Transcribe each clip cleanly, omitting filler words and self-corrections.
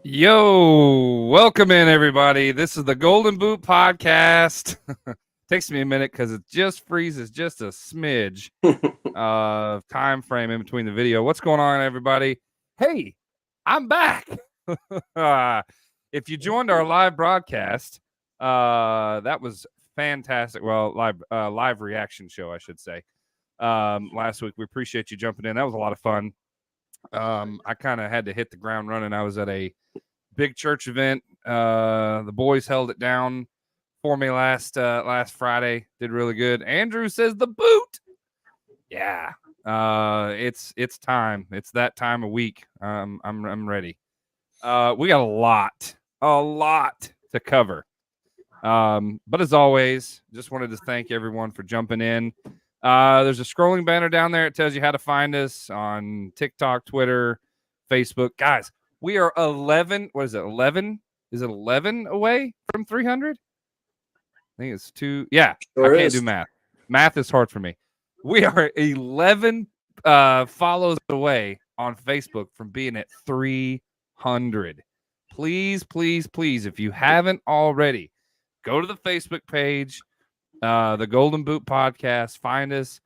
Yo, welcome in, everybody. This is the Golden Boot Podcast. Takes me a minute because it just freezes just a smidge of time frame in between the video. What's going on, everybody? Hey, I'm back. If you joined our live broadcast, that was fantastic. Well, live reaction show, I should say. Last week, we appreciate you jumping in. That was a lot of fun. I kind of had to hit the ground running. I was at a big church event. The boys held it down for me last Friday. Did really good. Andrew says the boot. Yeah. It's time. It's that time of week. I'm ready. We got a lot to cover. But as always, just wanted to thank everyone for jumping in. There's a scrolling banner down there. It tells you how to find us on TikTok, Twitter, Facebook. Guys, we are 11. What is it? 11? Is it 11 away from 300? I think it's 2. Yeah, sure I can't do math. Math is hard for me. We are 11 follows away on Facebook from being at 300. Please, please, please, if you haven't already, go to the Facebook page, the Golden Boot Podcast. Find us.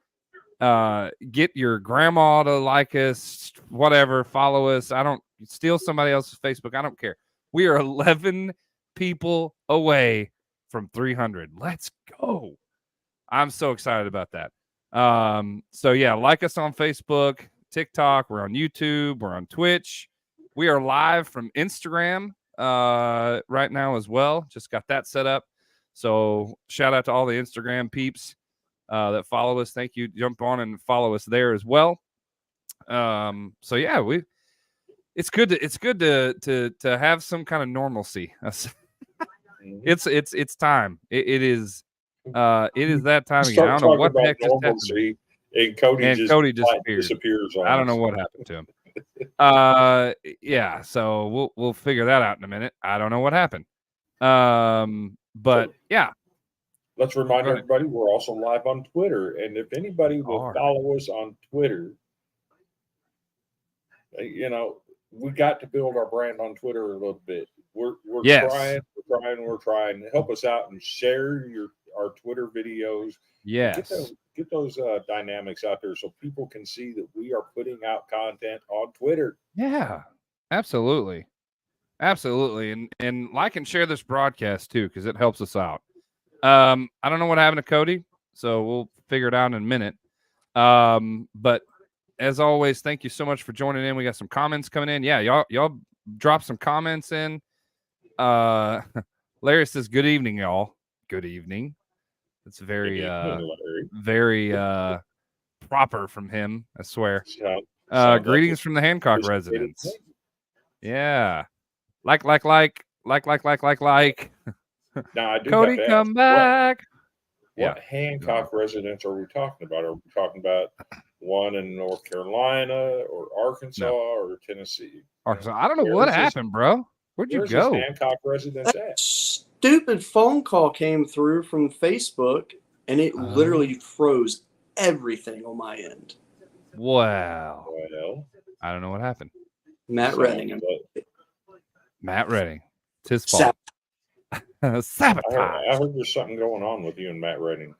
Get your grandma to like us, whatever. Follow us. I don't steal somebody else's Facebook. I don't care. We are 11 people away from 300. Let's go. I'm so excited about that. So yeah, like us on Facebook, TikTok. We're on YouTube. We're on Twitch. We are live from Instagram right now as well. Just got that set up. So shout out to all the Instagram peeps that follow us. Thank you. Jump on and follow us there as well. So yeah, it's good to have some kind of normalcy. It's time. It is that time again. I don't know what the heck just happened. And Cody disappears. I don't know what happened to him. Yeah, so we'll figure that out in a minute. I don't know what happened. But yeah. Let's remind everybody we're also live on Twitter, and if anybody will follow us on Twitter, we got to build our brand on Twitter a little bit. We're trying. Help us out and share our Twitter videos. Yes, get those dynamics out there so people can see that we are putting out content on Twitter. Yeah, absolutely, and like and share this broadcast too because it helps us out. I don't know what happened to Cody, so we'll figure it out in a minute. But as always, thank you so much for joining in. We got some comments coming in. Yeah, y'all drop some comments in. Larry says, "Good evening, y'all." Good evening. It's very proper from him, I swear. Greetings from the Hancock residence. Yeah. Like. Now, I do Cody, come back. What Hancock residents are we talking about? Are we talking about one in North Carolina or Arkansas or Tennessee? Arkansas. I don't know what happened, bro. Where'd you go? Hancock residents at? Stupid phone call came through from Facebook, and it literally froze everything on my end. Wow. Well, I don't know what happened. Matt Redding. It's his fault. Sabotage. I heard there's something going on with you and Matt Redding.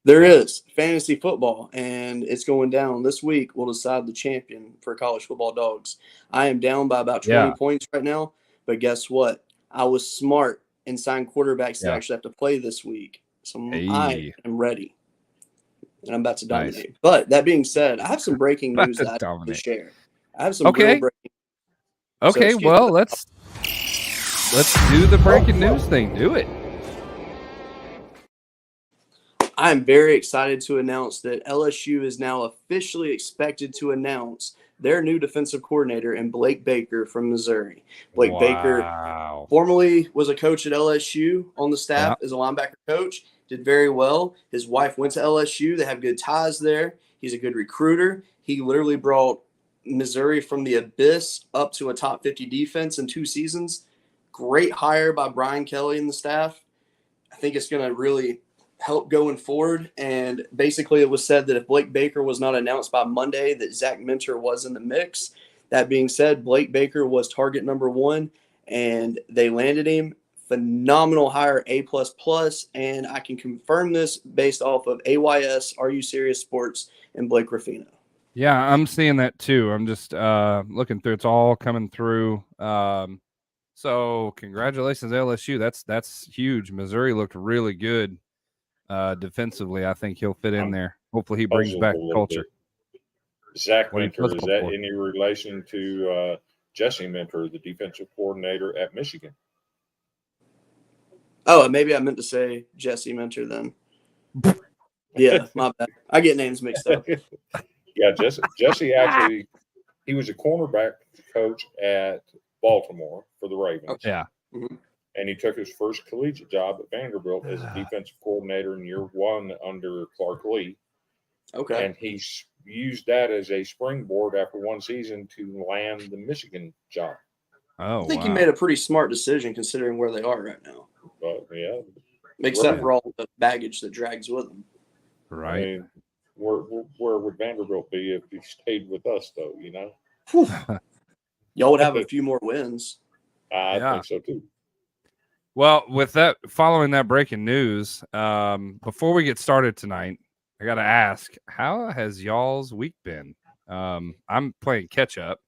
There is fantasy football, and it's going down this week. We'll decide the champion for college football dogs. I am down by about 20 points right now, but guess what? I was smart and signed quarterbacks that actually have to play this week, so I am ready, and I'm about to dominate. Nice. But that being said, I have some breaking news that I have to share. I have some real breaking. Okay, well, let's do the breaking news thing. Do it. I'm very excited to announce that LSU is now officially expected to announce their new defensive coordinator in Blake Baker from Missouri. Blake Baker formerly was a coach at LSU on the staff as a linebacker coach, did very well. His wife went to LSU. They have good ties there. He's a good recruiter. He literally brought Missouri from the abyss up to a top 50 defense in 2 seasons. Great hire by Brian Kelly and the staff. I think it's going to really help going forward. And basically it was said that if Blake Baker was not announced by Monday, that Zach Minter was in the mix. That being said, Blake Baker was target number 1. and they landed him. Phenomenal hire, A++, and I can confirm this based off of AYS, Are You Serious Sports, and Blake Ruffino. Yeah, I'm seeing that too. I'm just looking through. It's all coming through. So congratulations, LSU. That's huge. Missouri looked really good defensively. I think he'll fit in there. Hopefully he brings back culture. Zach Mentor, is that any relation to Jesse Mentor, the defensive coordinator at Michigan? Oh, maybe I meant to say Jesse Mentor then. Yeah, my bad. I get names mixed up. Yeah, Jesse actually, he was a cornerback coach at Baltimore for the Ravens. Yeah. Mm-hmm. And he took his first collegiate job at Vanderbilt as a defensive coordinator in year 1 under Clark Lee. Okay. And he used that as a springboard after 1 season to land the Michigan job. I think he made a pretty smart decision considering where they are right now. But yeah. Except for all the baggage that drags with them. Right. I mean, where would Vanderbilt be if he stayed with us, though, you know? Y'all would have a few more wins. I think so, too. Well, with that, following that breaking news, before we get started tonight, I got to ask, how has y'all's week been? I'm playing catch up.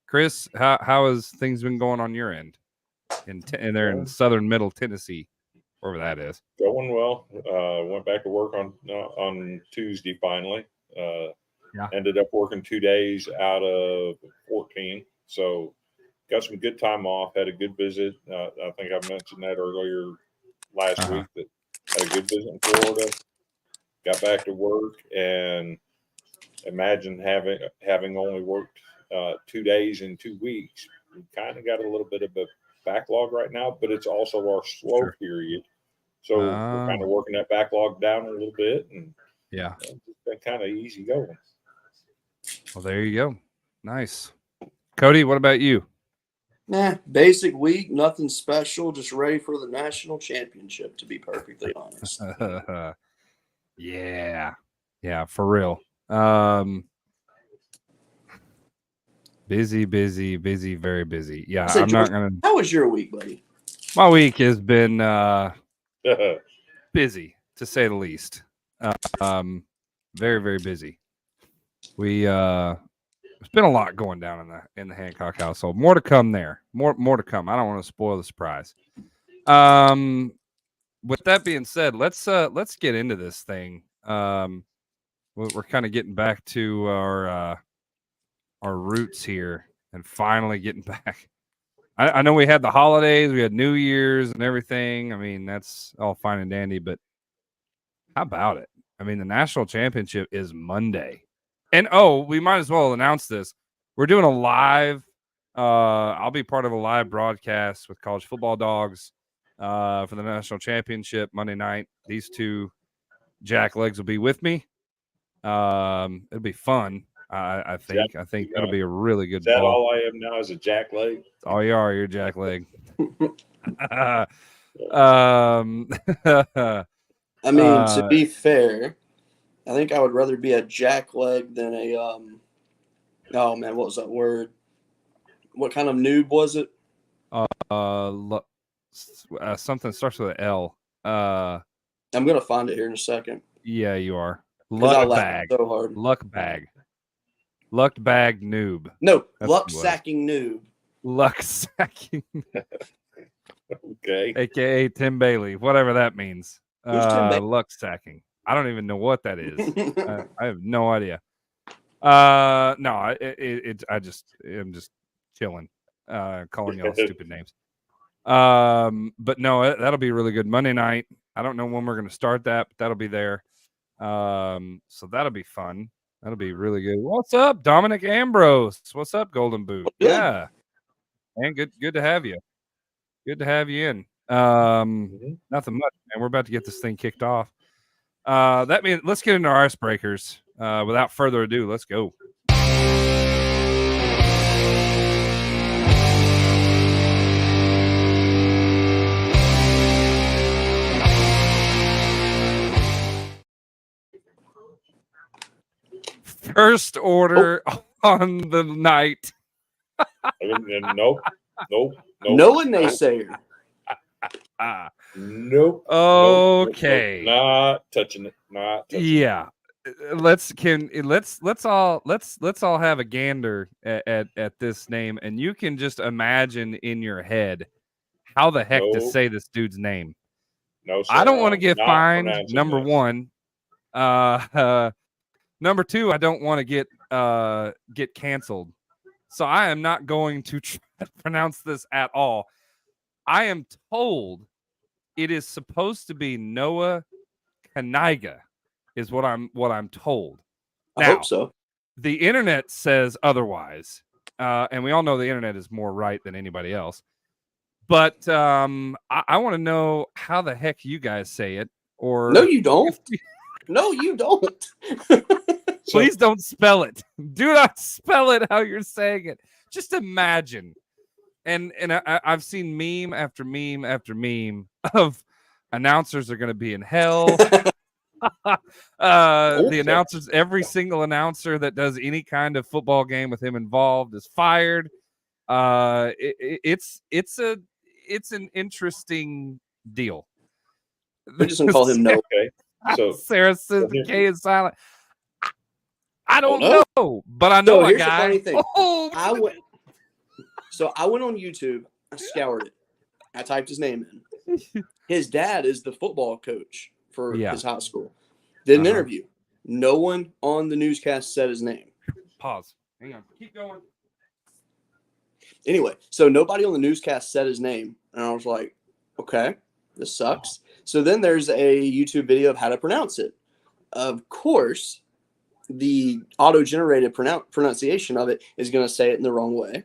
Chris, how has things been going on your end? In in southern middle Tennessee, wherever that is. Going well. Went back to work on Tuesday finally. Ended up working 2 days out of 14. So got some good time off. Had a good visit. I think I mentioned that earlier last week that had a good visit in Florida. Got back to work and imagine having only worked 2 days in 2 weeks. We kind of got a little bit of a backlog right now, but it's also our slow period. So we're kind of working that backlog down a little bit, and it's been kind of easy going. Well, there you go. Nice. Cody, what about you? Basic week, nothing special, just ready for the national championship, to be perfectly honest. Yeah, for real. Busy, very busy. Yeah, I'm not gonna. How was your week, buddy? My week has been busy, to say the least. Very, very busy. There's been a lot going down in the Hancock household. More to come there. More to come. I don't want to spoil the surprise. With that being said, let's get into this thing. We're kind of getting back to our roots here and finally getting back. I know we had the holidays, we had New Year's and everything. I mean, that's all fine and dandy, but how about it? I mean, the national championship is Monday. And we might as well announce this. We're doing a live. I'll be part of a live broadcast with College Football Dogs for the national championship Monday night. These two jack legs will be with me. It'll be fun. I think it'll be a really good. Is that all I am now? Is a jack leg? All you are, you're a jack leg. I mean, to be fair, I think I would rather be a jack leg than a oh man, what was that word? What kind of noob was it? Something starts with an L. I'm gonna find it here in a second. Yeah, you are. Luck bag. So hard. Luck bag. Luck bag noob. No, luck sacking noob. Luck sacking. Okay. AKA Tim Bailey, whatever that means. Luck sacking. I don't even know what that is. I have no idea. No, I'm just chilling, calling y'all stupid names. But no, that'll be really good Monday night. I don't know when we're going to start that, but that'll be there. So that'll be fun. That'll be really good. What's up, Dominic Ambrose? What's up, Golden Boot? Yeah, and good to have you. Good to have you in. Nothing much, man. We're about to get this thing kicked off. That means let's get into our icebreakers. Without further ado, let's go. First order on the night. Nope. Noah naysayer. Nope. Okay. Nope. Not touching it. Not touching yeah. Let's all have a gander at this name, and you can just imagine in your head how the heck to say this dude's name. No, sir. I don't want to get fined. Number this. one. Number two, I don't want to get canceled. So I am not going to try to pronounce this at all. I am told it is supposed to be Noah Kaniga, is what I'm told. I hope so. The internet says otherwise, and we all know the internet is more right than anybody else. But I want to know how the heck you guys say it. Or no, you don't. No, you don't. Please don't spell it. Do not spell it how you're saying it. Just imagine. And I've seen meme after meme after meme of announcers are going to be in hell. The announcers, every single announcer that does any kind of football game with him involved is fired. It's an interesting deal. We're just gonna call him Noah. Okay. So Sarah says the K is silent. I don't know, but I know here's a guy. The funny thing. I went on YouTube. I scoured it. I typed his name in. His dad is the football coach for his high school. Did an interview. No one on the newscast said his name. Pause. Hang on. Keep going. Anyway, so nobody on the newscast said his name. And I was like, okay, this sucks. So then there's a YouTube video of how to pronounce it. Of course, the auto-generated pronunciation of it is going to say it in the wrong way.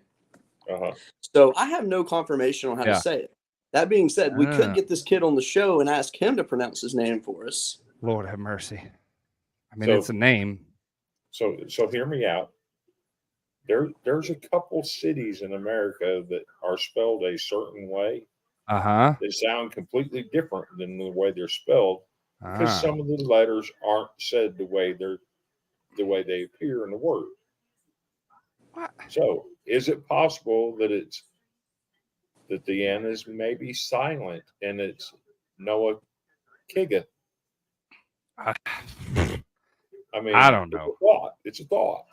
So I have no confirmation on how to say it. That being said, we could get this kid on the show and ask him to pronounce his name for us. Lord have mercy. I mean, it's a name. So hear me out. There's a couple cities in America that are spelled a certain way. They sound completely different than the way they're spelled because some of the letters aren't said the way they appear in the word. What? So is it possible that the N is maybe silent and it's Noah Kiga? I mean, I don't know. It's a thought.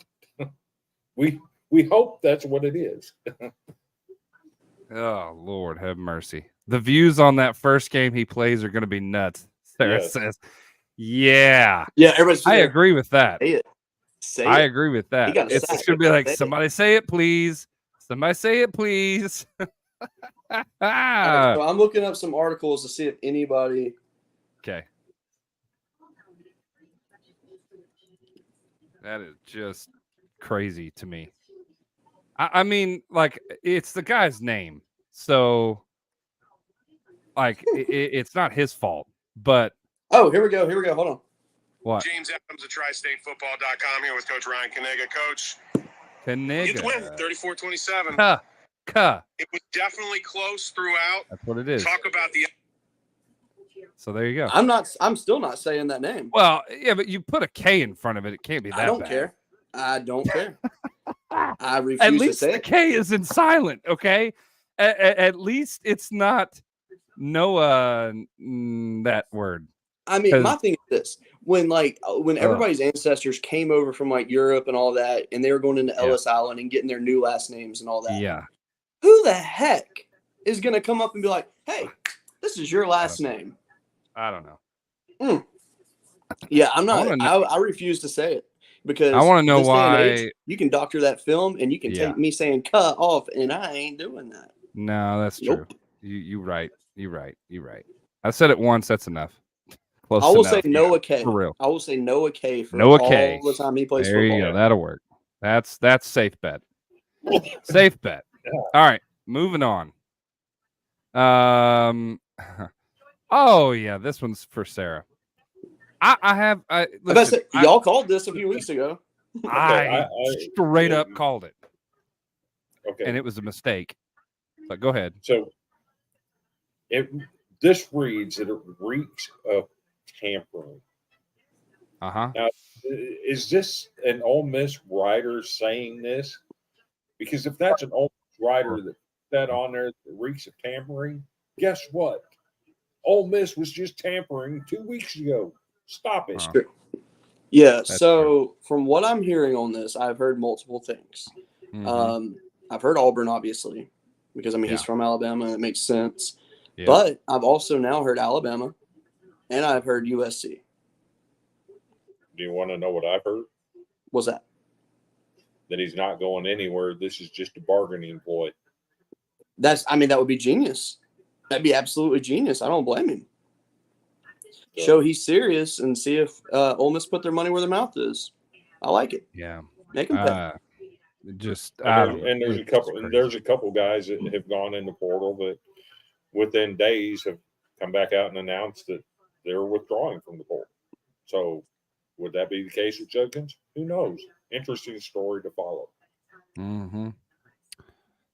We hope that's what it is. Oh, Lord have mercy. The views on that first game he plays are going to be nuts. Sarah says, yeah. Yeah, everybody's I agree with that. Say I it. agree with that. It's going to be like, somebody say it, please. Somebody say it, please. Right, so I'm looking up some articles to see if anybody. Okay. That is just crazy to me. I mean, like, it's the guy's name. So, like, it's not his fault. But. Oh, here we go. Hold on. What? James Adams of TriStateFootball.com here with Coach Ryan Kaniga. Coach, Kaniga. you win 34-27. It was definitely close throughout. That's what it is. Talk about the. So there you go. I'm still not saying that name. Well, yeah, but you put a K in front of it. It can't be that bad. I don't care. I refuse at least to say the K is in silent, okay? At least it's not Noah that word. I mean, my thing is this. When everybody's ancestors came over from like Europe and all that, and they were going into Ellis Island and getting their new last names and all that. Yeah. Who the heck is going to come up and be like, hey, this is your last name? I don't know. Yeah, I'm not. I refuse to say it because I want to know why you can doctor that film and you can take me saying cut off, and I ain't doing that. No, that's true. You're right. I said it once. That's enough. Close I will enough. say Noah K. For real. I will say Noah K. For Noah all K. the time he plays there football. You go. That'll work. That's safe bet. Safe bet. All right, moving on. Oh yeah, this one's for Sarah. Listen, y'all called this a few weeks ago. I straight up called it. Okay, and it was a mistake. But go ahead. So this reads that it reeks of tampering. Now, is this an Ole Miss writer saying this? Because if that's an Ole Miss writer that on there reeks of tampering. Guess what? Ole Miss was just tampering 2 weeks ago. Stop it. Sure. Yeah. That's so true. from what I'm hearing on this, I've heard multiple things. Mhm. I've heard Auburn, obviously, because I mean he's Yeah. from Alabama and it makes sense. Yeah. But I've also now heard Alabama, and I've heard USC. Do you want to know what I've heard? What's that? That he's not going anywhere. This is just a bargaining ploy. That would be genius. That'd be absolutely genius. I don't blame him. Show he's serious and see if Ole Miss put their money where their mouth is. I like it. Yeah. Make them pay. There's a couple guys that have gone in the portal that within days have come back out and announced that they're withdrawing from the portal. So would that be the case with Judkins? Who knows? Interesting story to follow. Mm-hmm.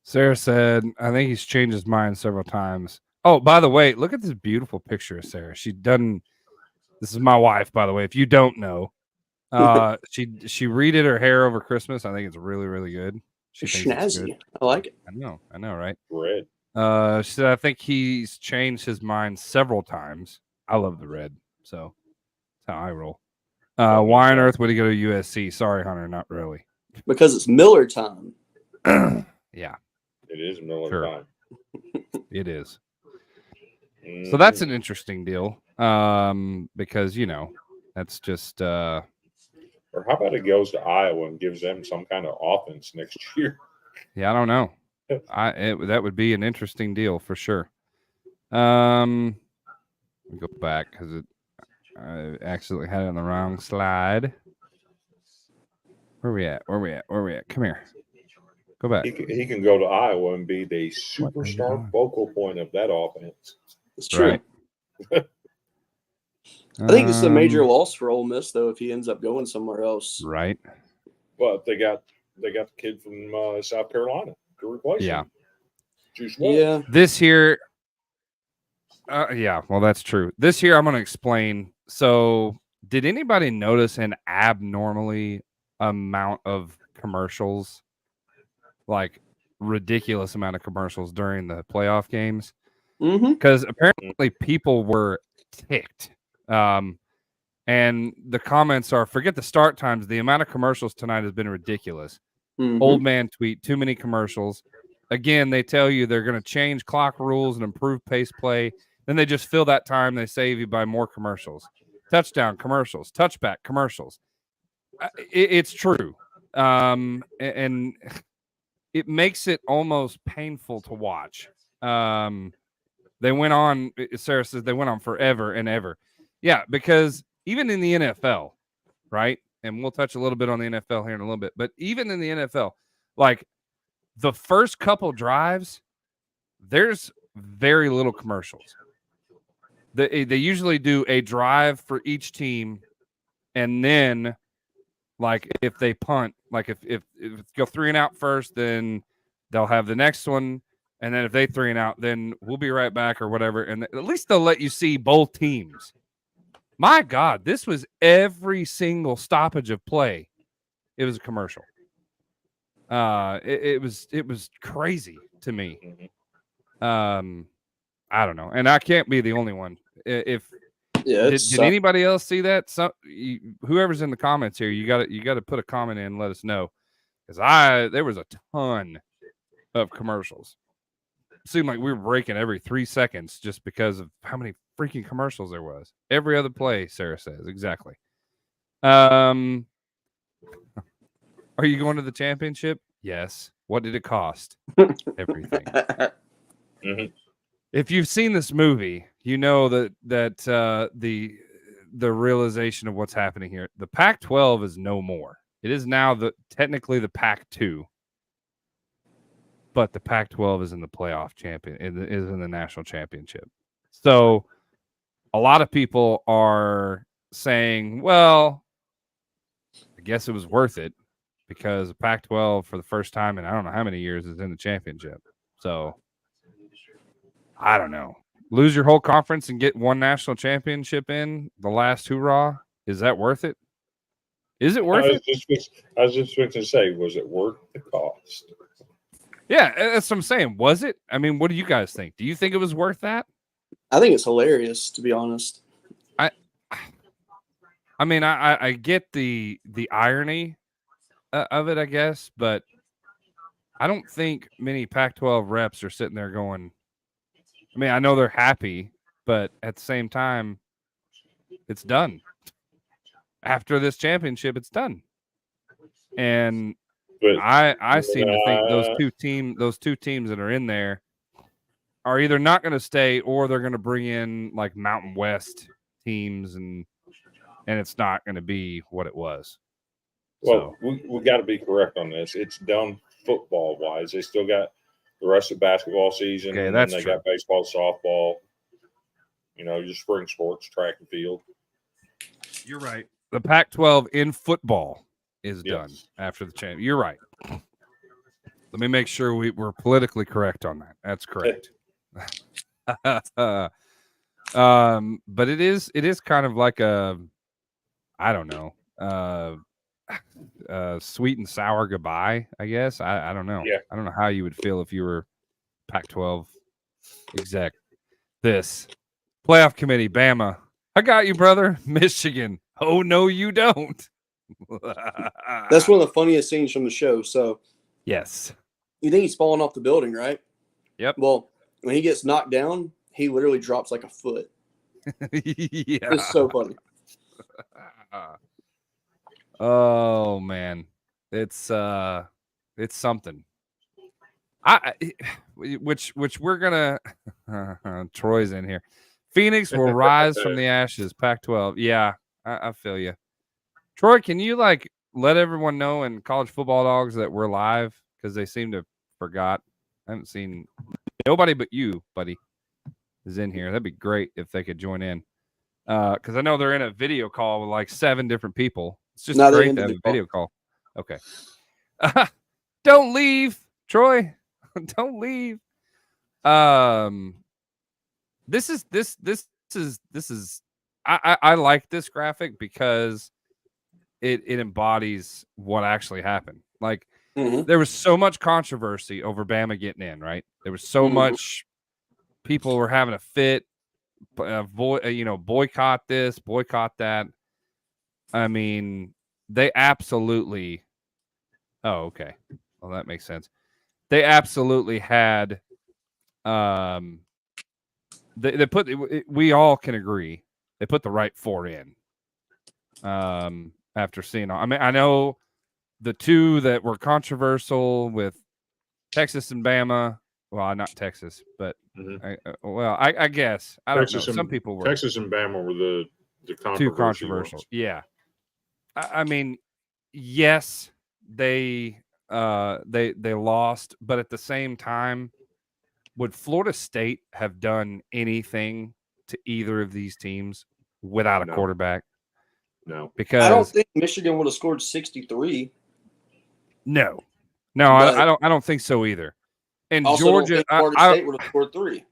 Sarah said, I think he's changed his mind several times. Oh, by the way, look at this beautiful picture of Sarah. This is my wife, by the way. If you don't know, she redid her hair over Christmas. I think it's really, really good. She thinks it's Snazzy. good. I like it. I know, right? Red. She said, I think he's changed his mind several times. I love the red, so that's how I roll. Why on earth would he go to USC? Sorry, Hunter, not really. Because it's Miller time. Yeah. It is Miller time. It is. So that's an interesting deal. Because that's just or how about it goes to Iowa and gives them some kind of offense next year? Yeah, I don't know. That would be an interesting deal for sure. Let me go back because I accidentally had it on the wrong slide. Where we at? Come here. Go back. He can go to Iowa and be the superstar focal point of that offense. It's true. Right. I think it's a major loss for Ole Miss, though, if he ends up going somewhere else. Right. But they got the kid from South Carolina to replace him. Yeah. This year. Well, that's true. This year, I'm going to explain. So, did anybody notice an abnormally amount of commercials? Like ridiculous amount of commercials during the playoff games? Because apparently people were ticked. And the comments are, forget the start times. The amount of commercials tonight has been ridiculous. Old man tweet, too many commercials. Again, they tell you they're going to change clock rules and improve pace play. Then they just fill that time. They save you by more commercials. Touchdown commercials, touchback commercials. It's true. And it makes it almost painful to watch. They went on, Sarah says, they went on forever and ever. Yeah, because even in the NFL, right? And we'll touch a little bit on the NFL here in a little bit, but even in the NFL, like the first couple drives, there's very little commercials. They usually do a drive for each team, and then like if they punt, like if go 3 and out first, then they'll have the next one, and then if they 3 and out, then we'll be right back or whatever. And at least they'll let you see both teams. My God, this was every single stoppage of play. It was a commercial. It was crazy to me. I don't know, and I can't be the only one. Did anybody else see that? Whoever's in the comments here, you got to put a comment in and let us know, because there was a ton of commercials. It seemed like we were breaking every 3 seconds just because of how many freaking commercials there was. Every other play, Sarah says. Exactly. Are you going to the championship? Yes. What did it cost? Everything. If you've seen this movie, you know that the realization of what's happening here. The Pac-12 is no more. It is now technically the Pac-2. But the Pac-12 is in the playoff champion, is in the national championship. So a lot of people are saying, well, I guess it was worth it because the Pac-12 for the first time in I don't know how many years is in the championship. So I don't know. Lose your whole conference and get one national championship in the last hoorah. Is that worth it? Is it worth it? I was just going to say, was it worth the cost? Yeah, that's what I'm saying. Was it? I mean, what do you guys think? Do you think it was worth that? I think it's hilarious, to be honest. I mean, I get the irony of it, I guess, but I don't think many Pac-12 reps are sitting there going, I mean, I know they're happy, but at the same time, it's done. After this championship, it's done. And But I seem to think those two teams that are in there are either not going to stay or they're going to bring in like Mountain West teams, and it's not going to be what it was. Well, we got to be correct on this. It's done football wise. They still got the rest of basketball season, Okay, and that's then they true. got baseball, softball. You know, your spring sports, track and field. You're right. The Pac-12 in football is done after the champ. You're right. Let me make sure we're politically correct on that. That's correct. But it is kind of like a, I don't know, sweet and sour goodbye, I guess. I don't know. Yeah. I don't know how you would feel if you were Pac-12 exec. This playoff committee, Bama. I got you, brother. Michigan. Oh, no, you don't. That's one of the funniest scenes from the show. So, yes. You think he's falling off the building, right? Yep. Well, when he gets knocked down, he literally drops like a foot. Yeah. It's so funny. Oh man, it's something. Which we're gonna. Troy's in here. Phoenix will rise from the ashes. Pac-12. Yeah, I feel you. Troy, can you like let everyone know in College Football Dogs that we're live, because they seem to forgot. I haven't seen nobody but you, buddy, is in here. That'd be great if they could join in. Because I know they're in a video call with like 7 different people. It's just great to have a video call. Okay. Don't leave, Troy. Don't leave. This is I like this graphic because it embodies what actually happened. Like there was so much controversy over Bama getting in, right? There was so much people were having a fit. Boycott this, boycott that. I mean, they absolutely. Oh, okay. Well, that makes sense. They absolutely had. They put. We all can agree they put the right 4 in. After seeing, I mean, I know the 2 that were controversial with Texas and Bama. Well, not Texas, but I guess I don't know. Some people were. Texas and Bama were the too controversial. Ones. Yeah, I mean, yes, they lost, but at the same time, would Florida State have done anything to either of these teams without a quarterback? No, because I don't think Michigan would have scored 63. No, I don't think so either. And Georgia, Florida State would have scored 3.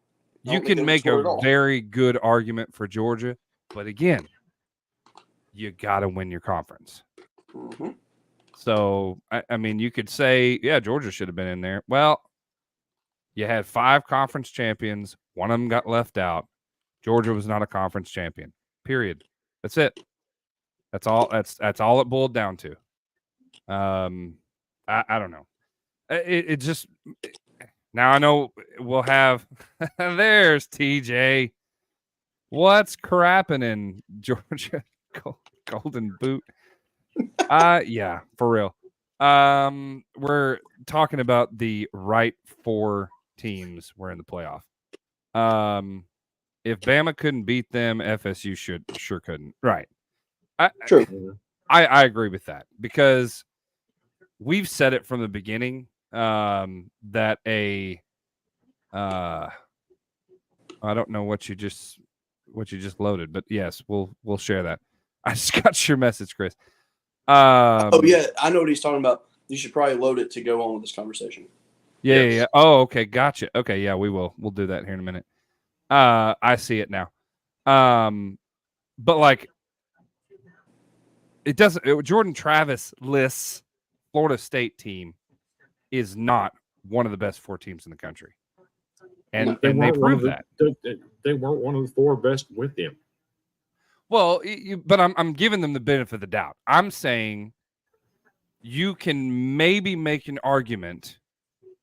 You can make a very good argument for Georgia, but again, you got to win your conference. So, I mean, you could say, yeah, Georgia should have been in there. Well, you had 5 conference champions. One of them got left out. Georgia was not a conference champion. Period. That's it. That's all. That's all it boiled down to. I don't know. It just now I know we'll have. There's TJ. What's crapping in Georgia? Golden boot. Yeah, for real. We're talking about the right 4 teams were in the playoff. If Bama couldn't beat them, FSU sure couldn't. Right. True. I agree with that because we've said it from the beginning that I don't know what you just loaded, but yes, we'll share that. I just got your message, Chris. Oh yeah, I know what he's talking about. You should probably load it to go on with this conversation. Yeah. Oh, okay, gotcha. Okay, yeah, we will. We'll do that here in a minute. I see it now. But like, it doesn't. Jordan Travis lists Florida State team is not one of the best 4 teams in the country. And they they proved that. They weren't one of the 4 best with him. Well, but I'm giving them the benefit of the doubt. I'm saying you can maybe make an argument,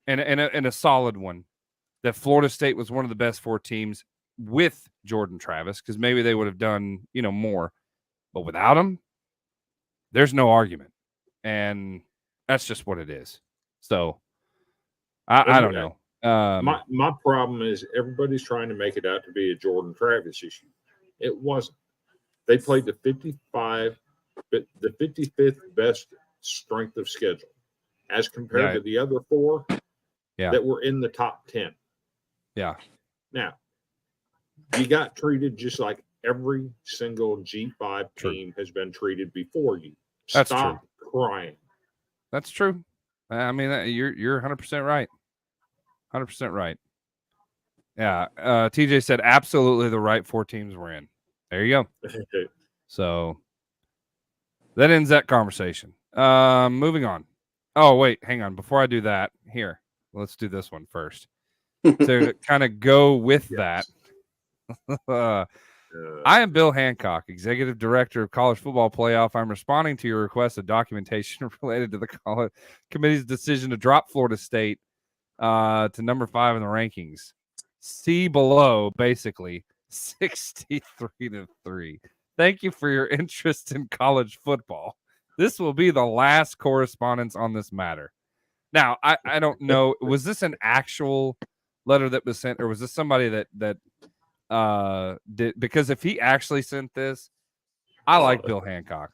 and a solid one, that Florida State was one of the best 4 teams with Jordan Travis, because maybe they would have done, more. But without him, there's no argument. And that's just what it is. So I don't know. My problem is everybody's trying to make it out to be a Jordan Travis issue. It wasn't. They played the 55th best strength of schedule as compared to the other 4 that were in the top 10. Yeah. Now, you got treated just like every single G5 team has been treated before you. That's Stop crying. That's true. I mean, you're 100% right. 100% right. Yeah. TJ said absolutely the right 4 teams were in. There you go. So that ends that conversation. Moving on. Oh, wait, hang on. Before I do that, here, let's do this one first. To kind of go with that. I am Bill Hancock, Executive Director of College Football Playoff. I'm responding to your request of documentation related to the college committee's decision to drop Florida State to number 5 in the rankings. See below, basically, 63-3. Thank you for your interest in college football. This will be the last correspondence on this matter. Now, I don't know. Was this an actual letter that was sent, or was this somebody that did? Because if he actually sent this, I like Bill Hancock.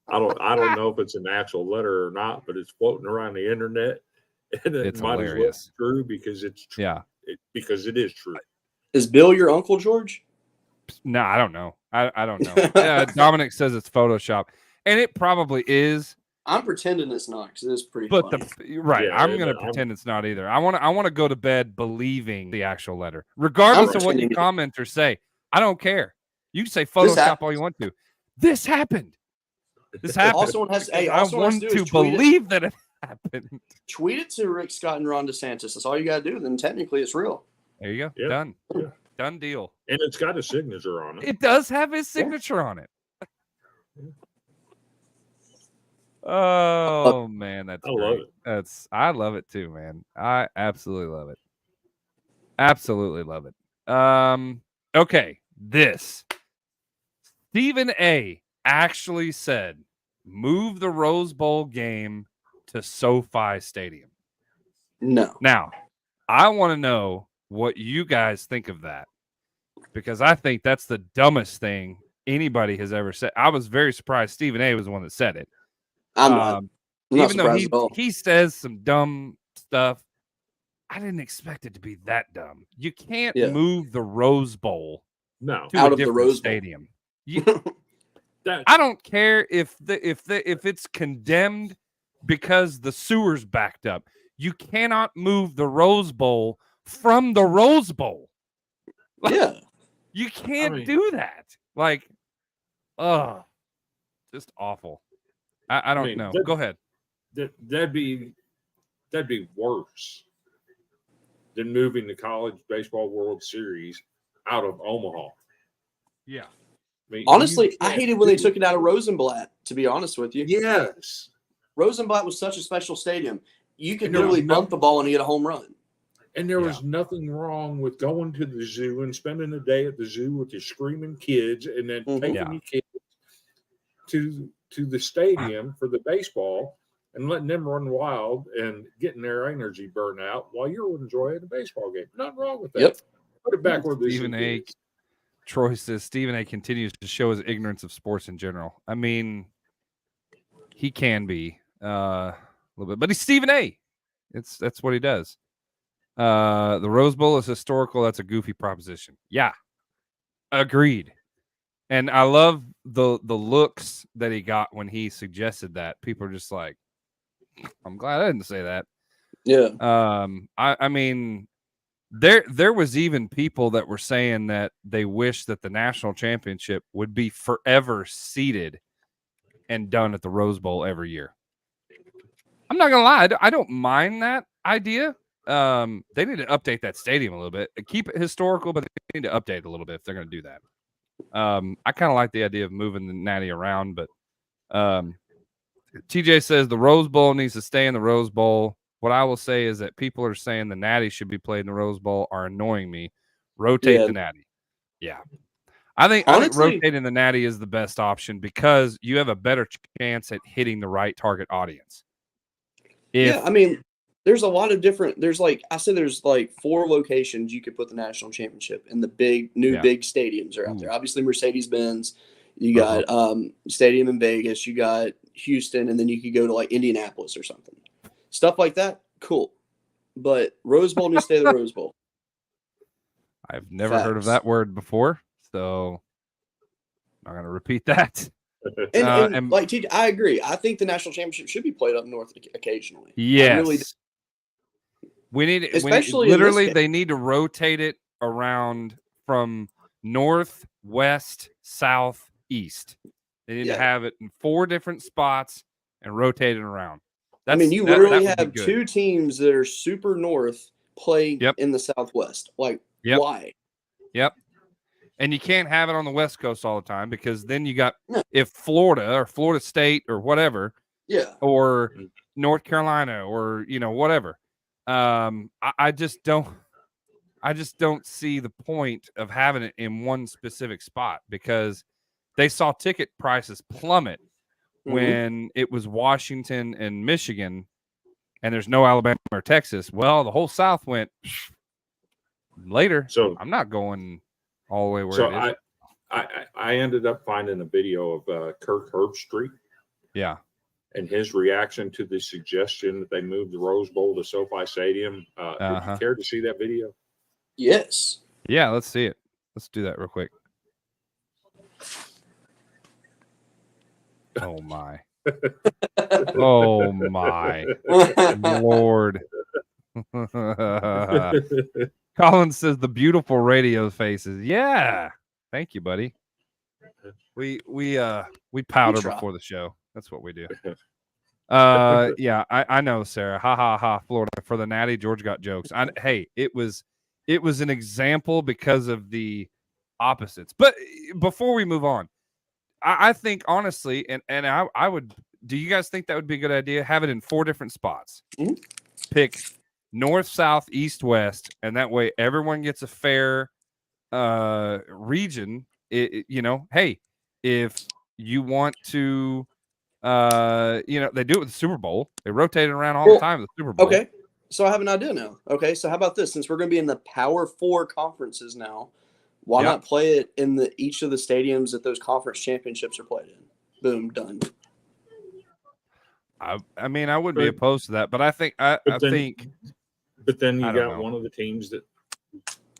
I don't know if it's an actual letter or not, but it's floating around the internet, and it's might hilarious. as well be true because it's true. Yeah, because it is true. Is Bill your uncle, George? No, I don't know. I don't know. Dominic says it's Photoshop, and it probably is. I'm pretending it's not because it's pretty. But funny. I'm going to pretend it's not either. I want to go to bed believing the actual letter, regardless of what you comment or say. I don't care. You can say Photoshop all you want to. This happened. This happened. Also has, I want to believe that it happened. Tweet it to Rick Scott and Ron DeSantis. That's all you got to do. Then technically it's real. There you go. Yep. Done. Yeah. Done deal. And it's got a signature on it. It does have his signature on it. Oh man, that's I love it. I love it too, man. I absolutely love it. Absolutely love it. Okay, this Stephen A actually said move the Rose Bowl game to SoFi Stadium. No. Now, I want to know what you guys think of that, because I think that's the dumbest thing anybody has ever said. I was very surprised Stephen A was the one that said it. I'm not even though he says some dumb stuff, I didn't expect it to be that dumb. You can't move the Rose Bowl to out a of the Rose stadium. I don't care if it's condemned because the sewer's backed up. You cannot move the Rose Bowl from the Rose Bowl. You can't do that. Like, just awful. I don't know. Go ahead. That'd be worse than moving the College Baseball World Series out of Omaha. Yeah. Honestly, I hated when they took it out of Rosenblatt, to be honest with you. Yes. Rosenblatt was such a special stadium. You could literally bump the ball and get a home run. And there was nothing wrong with going to the zoo and spending a day at the zoo with your screaming kids and then taking your kids to the stadium for the baseball and letting them run wild and getting their energy burned out while you're enjoying the baseball game. Nothing wrong with that. Yep. Put it back where the Stephen A. Troy says Stephen A. continues to show his ignorance of sports in general. I mean, he can be a little bit, but he's Stephen A. That's what he does. The Rose Bowl is historical. That's a goofy proposition. Yeah, agreed. And I love the looks that he got when he suggested that. People are just like, I'm glad I didn't say that. Yeah. I mean, there was even people that were saying that they wish that the national championship would be forever seated and done at the Rose Bowl every year. I'm not gonna lie, I don't mind that. idea. They need to update that stadium a little bit. Keep it historical, but they need to update it a little bit if they're going to do that. I kind of like the idea of moving the Natty around, but TJ says the Rose Bowl needs to stay in the Rose Bowl. What I will say is that people are saying the Natty should be played in the Rose Bowl are annoying me. Rotate the Natty. Yeah. I think rotating the Natty is the best option because you have a better chance at hitting the right target audience. I mean, there's a lot of different. There's like 4 locations you could put the national championship in. The big stadiums are out there. Obviously, Mercedes-Benz. You got stadium in Vegas. You got Houston, and then you could go to like Indianapolis or something. Stuff like that, cool. But Rose Bowl needs to stay the Rose Bowl. I've never heard of that word before, so I'm not going to repeat that. And like TJ, I agree. I think the national championship should be played up north occasionally. Yes. We need literally they need to rotate it around from north, west, south, east. They need to have it in 4 different spots and rotate it around. You literally have 2 teams that are super north playing in the Southwest. Like, why? Yep. And you can't have it on the West Coast all the time because then you got if Florida or Florida State or whatever, or North Carolina or whatever. I just don't see the point of having it in one specific spot because they saw ticket prices plummet when it was Washington and Michigan and there's no Alabama or Texas. Well, the whole South went later. So I'm not going all the way where it is. I ended up finding a video of Kirk Herbstreit. Yeah. And his reaction to the suggestion that they move the Rose Bowl to SoFi Stadium. Would you care to see that video? Yes. Yeah, let's see it. Let's do that real quick. Oh, my. Oh, my. Lord. Colin says the beautiful radio faces. Yeah. Thank you, buddy. We powder before the show. That's what we do. Yeah, I know, Sarah. Ha ha ha. Florida for the Natty. George got jokes. Hey, it was an example because of the opposites. But before we move on, I think honestly, and I would. Do you guys think that would be a good idea? Have it in 4 different spots. Mm-hmm. Pick north, south, east, west, and that way everyone gets a fair region. Hey, if you want to, they do it with the Super Bowl. They rotate it around all the time with the Super Bowl. Okay, so I have an idea now. Okay, so how about this? Since we're going to be in the Power 4 conferences now, why not play it in each of the stadiums that those conference championships are played in? Boom, done. I wouldn't be opposed to that, but I think But then you got one of the teams that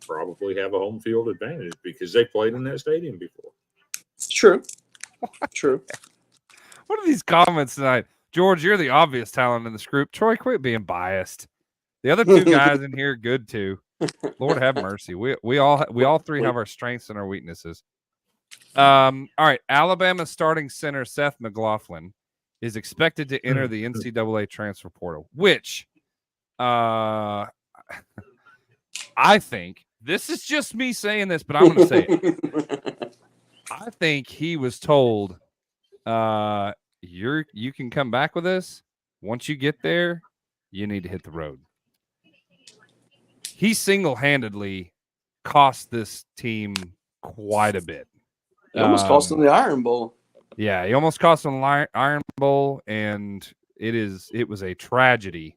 probably have a home field advantage because they played in that stadium before. True. True. What are these comments tonight? George, you're the obvious talent in this group. Troy, quit being biased. The other 2 guys in here are good too. Lord have mercy. We all 3 have our strengths and our weaknesses. All right. Alabama starting center Seth McLaughlin is expected to enter the NCAA transfer portal, which I think this is just me saying this, but I'm going to say it. I think he was told, you can come back with us. Once you get there, you need to hit the road. He single-handedly cost this team quite a bit. It almost cost them the Iron Bowl. Yeah, he almost cost them the Iron Bowl, and it was a tragedy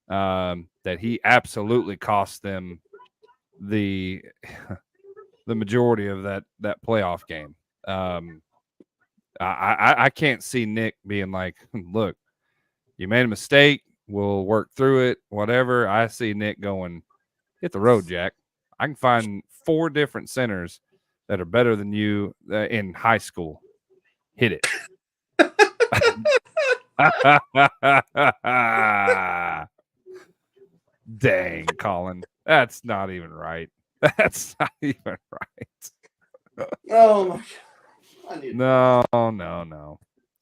that he absolutely cost them the majority of that playoff game. I can't see Nick being like, look, you made a mistake. We'll work through it, whatever. I see Nick going, hit the road, Jack. I can find 4 different centers that are better than you in high school. Hit it. Dang, Colin. That's not even right. That's not even right. Oh, my God. No.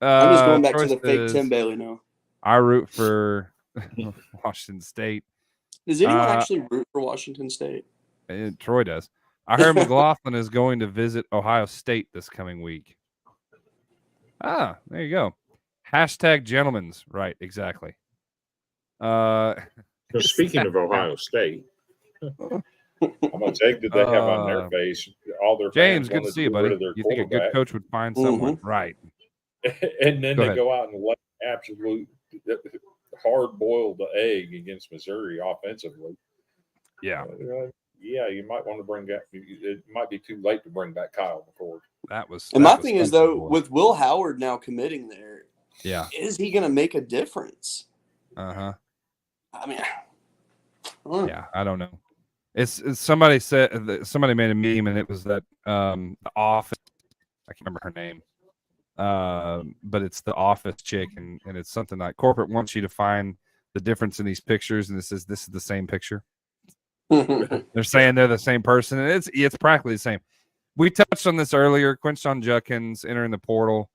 I'm just going back to the fake Tim Bailey now. I root for Washington State. Does anyone actually root for Washington State? Troy does. I heard McLaughlin is going to visit Ohio State this coming week. Ah, there you go. Hashtag gentlemen's. Right, exactly. So speaking of Ohio State, how much egg did they have on their face? All their James, fans good to see you, buddy. You think a good coach would find someone, right? And then go out and let absolute hard-boiled egg against Missouri offensively. Yeah. Yeah, you might want to bring back. It might be too late to bring back Kyle McCord. And my thing is, though, with Will Howard now committing there, is he going to make a difference? I mean, I don't know. It's somebody said somebody made a meme, and it was that the Office. I can't remember her name, but it's the Office chick, and it's something like corporate wants you to find the difference in these pictures, and this is the same picture. They're saying they're the same person, and it's practically the same. We touched on this earlier. Quinshon Judkins entering the portal,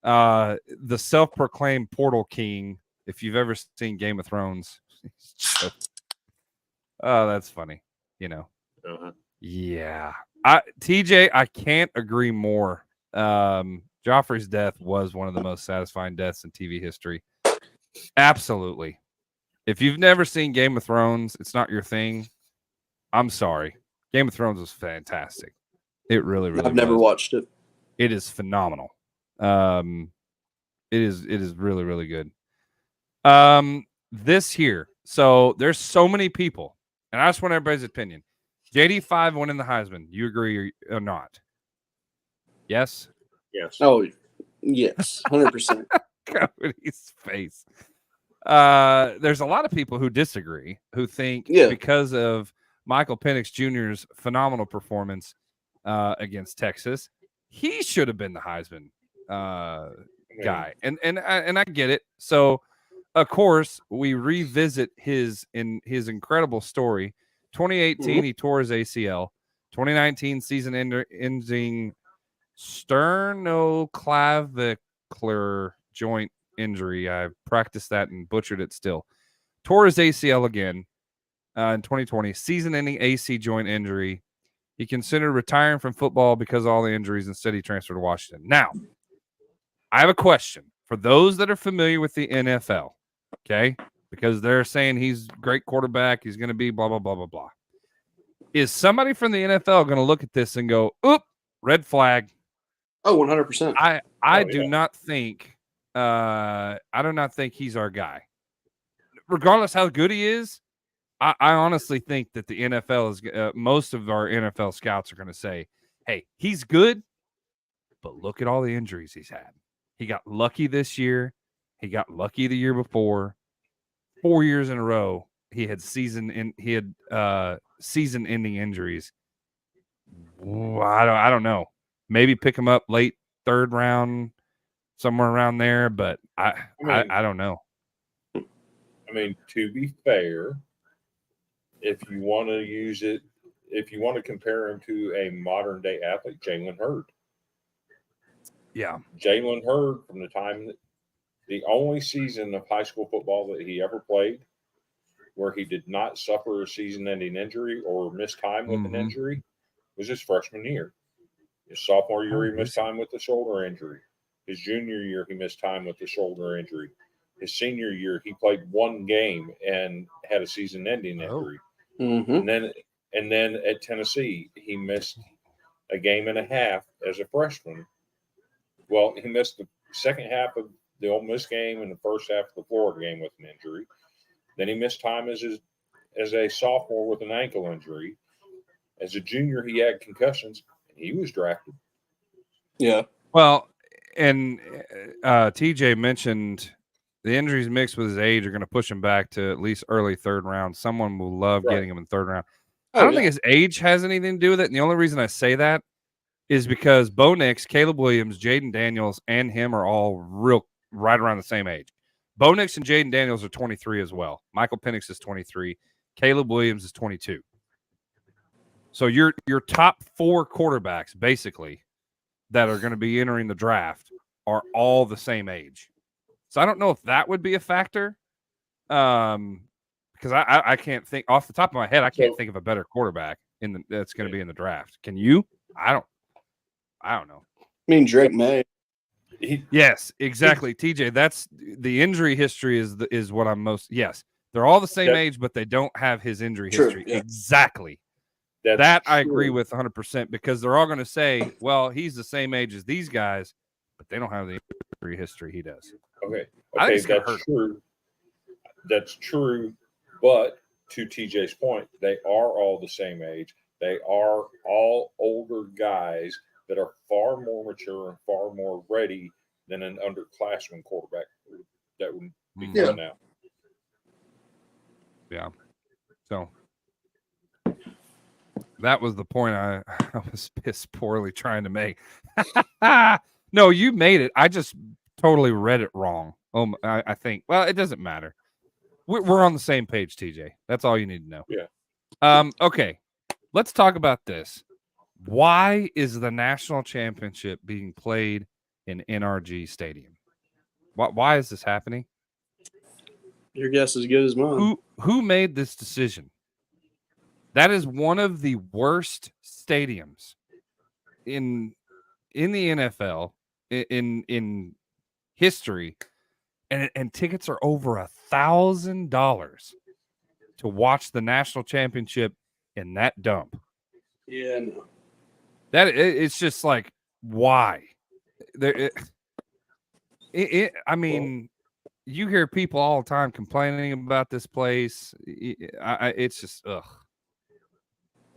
the self-proclaimed portal king. If you've ever seen Game of Thrones, oh, that's funny. Yeah. TJ, I can't agree more. Joffrey's death was one of the most satisfying deaths in TV history. Absolutely. If you've never seen Game of Thrones, it's not your thing. I'm sorry. Game of Thrones was fantastic. It really, really I've never watched it. It is phenomenal. It is really, really good. This here. So there's so many people, and I just want everybody's opinion. JD5 winning the Heisman. You agree or not? Yes? Yes. Oh, yes. 100%. Cody's face. There's a lot of people who disagree, who think because of Michael Penix Jr.'s phenomenal performance against Texas, he should have been the Heisman guy. And I get it. So, of course, we revisit his incredible story. 2018, he tore his ACL. 2019, season ending sternoclavicular joint injury. I practiced that and butchered it still. Tore his ACL again in 2020. Season-ending AC joint injury. He considered retiring from football because of all the injuries. Instead, he transferred to Washington. Now, I have a question for those that are familiar with the NFL, okay? Because they're saying he's a great quarterback. He's going to be blah, blah, blah, blah, blah. Is somebody from the NFL going to look at this and go, oop, red flag? Oh, 100%. I do not think he's our guy. Regardless how good he is, I honestly think that the NFL is most of our NFL scouts are going to say, hey, he's good, but look at all the injuries he's had. He got lucky this year. He got lucky the year before. 4 years in a row, he had season-ending injuries. Ooh, I don't know. Maybe pick him up late third round, somewhere around there, but I don't know. I mean, to be fair, if you want to use it, if you want to compare him to a modern day athlete, Jalen Hurd. Yeah. Jalen Hurd, from the time that the only season of high school football that he ever played where he did not suffer a season-ending injury or miss time with an injury was his freshman year. His sophomore year, he missed time with the shoulder injury. His junior year, he missed time with the shoulder injury. His senior year, he played one game and had a season-ending injury. And then at Tennessee, he missed a game and a half as a freshman. Well, he missed the second half of the Ole Miss game and the first half of the Florida game with an injury. Then he missed time as a sophomore with an ankle injury. As a junior, he had concussions. And he was drafted. Yeah. Well, and TJ mentioned the injuries mixed with his age are going to push him back to at least early third round. Someone will love getting him in third round. I don't think his age has anything to do with it. And the only reason I say that is because Bo Nix, Caleb Williams, Jaden Daniels, and him are all right around the same age. Bo Nix and Jaden Daniels are 23 as well. Michael Penix is 23. Caleb Williams is 22. So your top four quarterbacks, basically, that are going to be entering the draft are all the same age. So I don't know if that would be a factor. Because I can't think off the top of my head. I can't think of a better quarterback that's going to be in the draft. Can you? I don't know. I mean, Drake May. Yes, exactly. TJ, that's the injury history is what I'm most. Yes, they're all the same age, but they don't have his injury history. Yeah. Exactly. That I agree with 100% because they're all going to say, well, he's the same age as these guys, but they don't have the injury history he does. Okay, that's true. That's true. But to TJ's point, they are all the same age. They are all older guys that are far more mature and far more ready than an underclassman quarterback that would be coming out. Yeah. So that was the point I was pissed poorly trying to make. No, you made it. I just totally read it wrong. I think. Well, it doesn't matter. We're on the same page, TJ. That's all you need to know. Yeah. Okay. Let's talk about this. Why is the national championship being played in NRG Stadium? Why is this happening? Your guess is as good as mine. Who made this decision? That is one of the worst stadiums in the NFL in history, and tickets are over $1,000 to watch the national championship in that dump. Yeah, no. It's just like, why? I mean, you hear people all the time complaining about this place. It's just, ugh.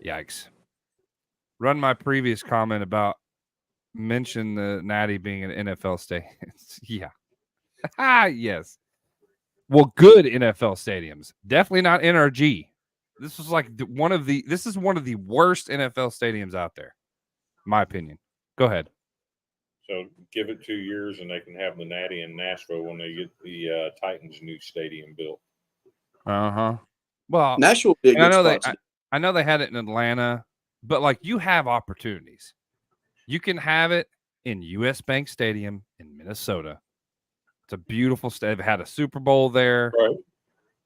Yikes. Run my previous comment about mention the Natty being an NFL stadium. Yeah. Yes. Well, good NFL stadiums. Definitely not NRG. This was like one of the worst NFL stadiums out there, in my opinion. Go ahead. So give it 2 years and they can have the Natty in Nashville when they get the Titans' new stadium built. Well, Nashville will be a good spot. I know they had it in Atlanta, but like you have opportunities. You can have it in US Bank Stadium in Minnesota. It's a beautiful stadium. They've had a Super Bowl there. Right.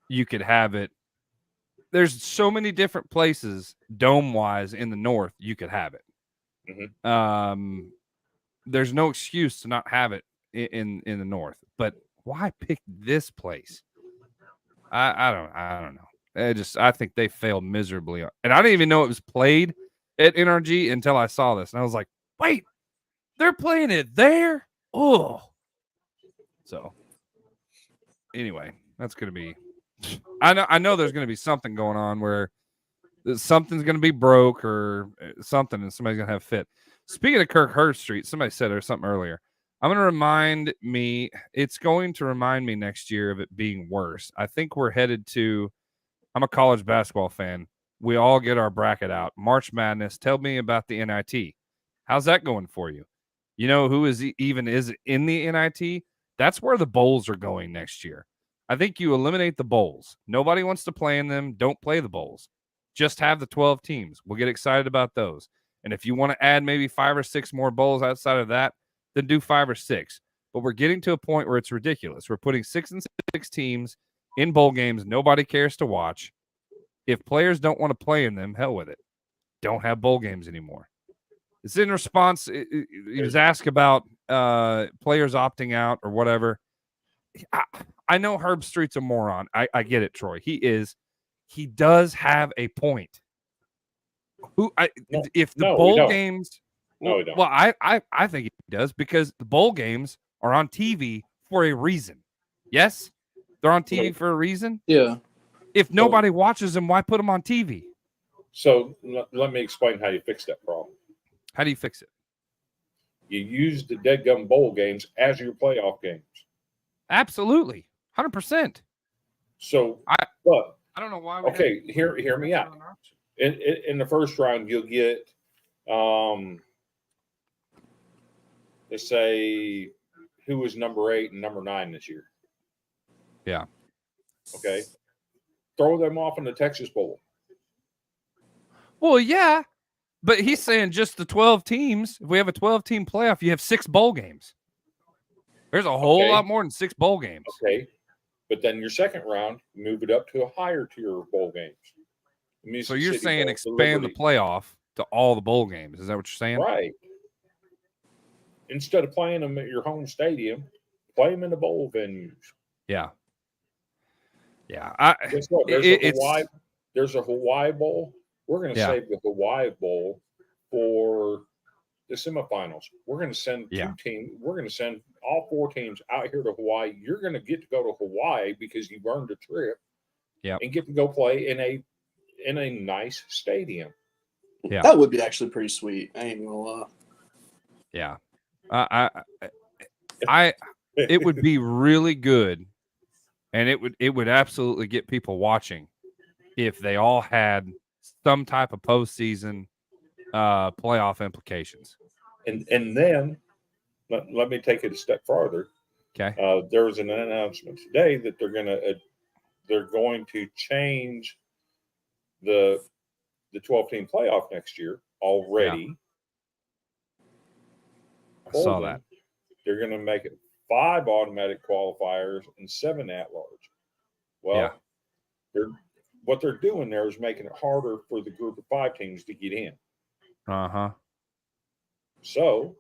You could have it. There's so many different places dome-wise in the north you could have it. Mm-hmm. There's no excuse to not have it in the north. But why pick this place? I don't know. I think they failed miserably. And I didn't even know it was played at NRG until I saw this. And I was like, wait, they're playing it there? Oh. So anyway, that's going to be, I know there's going to be something going on where something's going to be broke or something and somebody's going to have a fit. Speaking of Kirk Herbstreit, somebody said there's something earlier. It's going to remind me next year of it being worse. I think we're headed to, I'm a college basketball fan. We all get our bracket out. March Madness. Tell me about the NIT. How's that going for you? You know who is in the NIT? That's where the bowls are going next year. I think you eliminate the bowls. Nobody wants to play in them. Don't play the bowls. Just have the 12 teams. We'll get excited about those. And if you want to add maybe 5 or 6 more bowls outside of that, then do 5 or 6. But we're getting to a point where it's ridiculous. We're putting 6 and 6 teams in bowl games nobody cares to watch. If players don't want to play in them, hell with it. Don't have bowl games anymore. It's in response. He was asked about players opting out or whatever. I know Herbstreit's a moron. I get it, Troy. He is. He does have a point. If the bowl games. No, we don't. Well, I think he does because the bowl games are on TV for a reason. Yes? They're on TV for a reason? Yeah. If nobody watches them, why put them on TV? So let me explain how you fix that problem. How do you fix it? You use the deadgum bowl games as your playoff games. Absolutely. 100%. So, I don't know why. Okay, hear me out. In the first round, you'll get, let's say, who was number 8 and number 9 this year. Yeah. Okay. Throw them off in the Texas Bowl. Well, yeah. But he's saying just the 12 teams. If we have a 12-team playoff, you have 6 bowl games. There's a whole lot more than 6 bowl games. Okay. But then your second round, move it up to a higher tier of bowl games. So you're saying expand the playoff to all the bowl games. Is that what you're saying? Right. Instead of playing them at your home stadium, play them in the bowl venues. Yeah. Yeah. Guess what? There's a Hawaii Bowl. We're going to save the Hawaii Bowl for the semifinals. We're going to send two teams. We're going to send all 4 teams out here to Hawaii. You're going to get to go to Hawaii because you've earned a trip. Yeah. And get to go play in a nice stadium. Yeah. That would be actually pretty sweet. I ain't gonna lie. Yeah. It would be really good, and it would absolutely get people watching if they all had some type of postseason playoff implications. And then let me take it a step farther. Okay. There was an announcement today that they're going to change the 12-team playoff next year already. I saw that. They're going to make it 5 automatic qualifiers and 7 at-large. Well, what they're doing there is making it harder for the group of 5 teams to get in. Uh-huh. So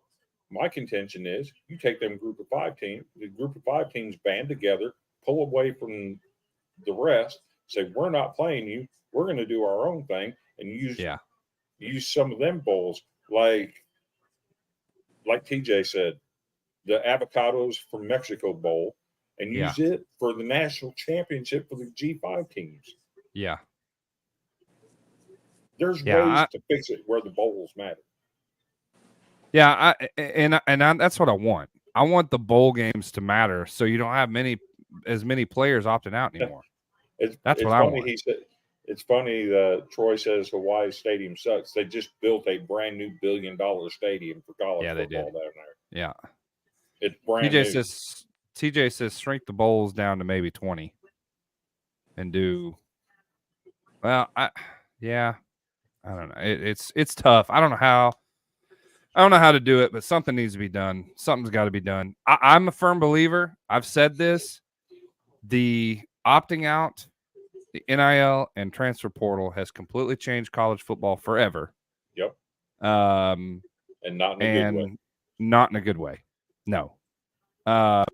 my contention is you take them group of 5 teams, the group of 5 teams band together, pull away from the rest, say, we're not playing you. We're going to do our own thing and use some of them bowls like TJ said, the Avocados from Mexico Bowl, and use it for the national championship for the G5 teams. Yeah. There's ways to fix it where the bowls matter. Yeah, that's what I want. I want the bowl games to matter so you don't have as many players opting out anymore. That's what I want. It's funny that Troy says Hawaii Stadium sucks. They just built a brand new $1 billion stadium for college football down there. Yeah. It's brand new. TJ says shrink the bowls down to maybe 20 and do I don't know. It's tough. I don't know how to do it, but something needs to be done. Something's got to be done. I'm a firm believer. I've said this. The opting out, the NIL and transfer portal has completely changed college football forever. Yep. And not in a good way. Not in a good way. No. I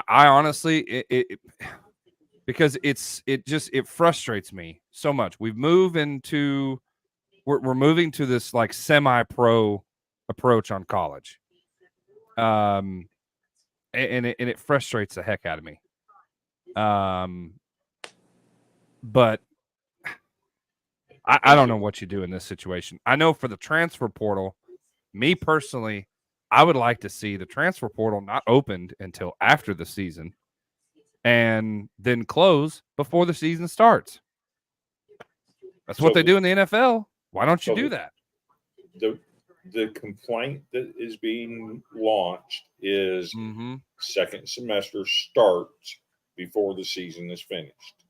honestly, because it frustrates me so much. We're moving to this like semi-pro approach on college. And it frustrates the heck out of me. But I don't know what you do in this situation. I know for the transfer portal, me personally, I would like to see the transfer portal not opened until after the season and then close before the season starts. That's what they do in the NFL. Why don't you do that? The complaint that is being launched is second semester starts before the season is finished.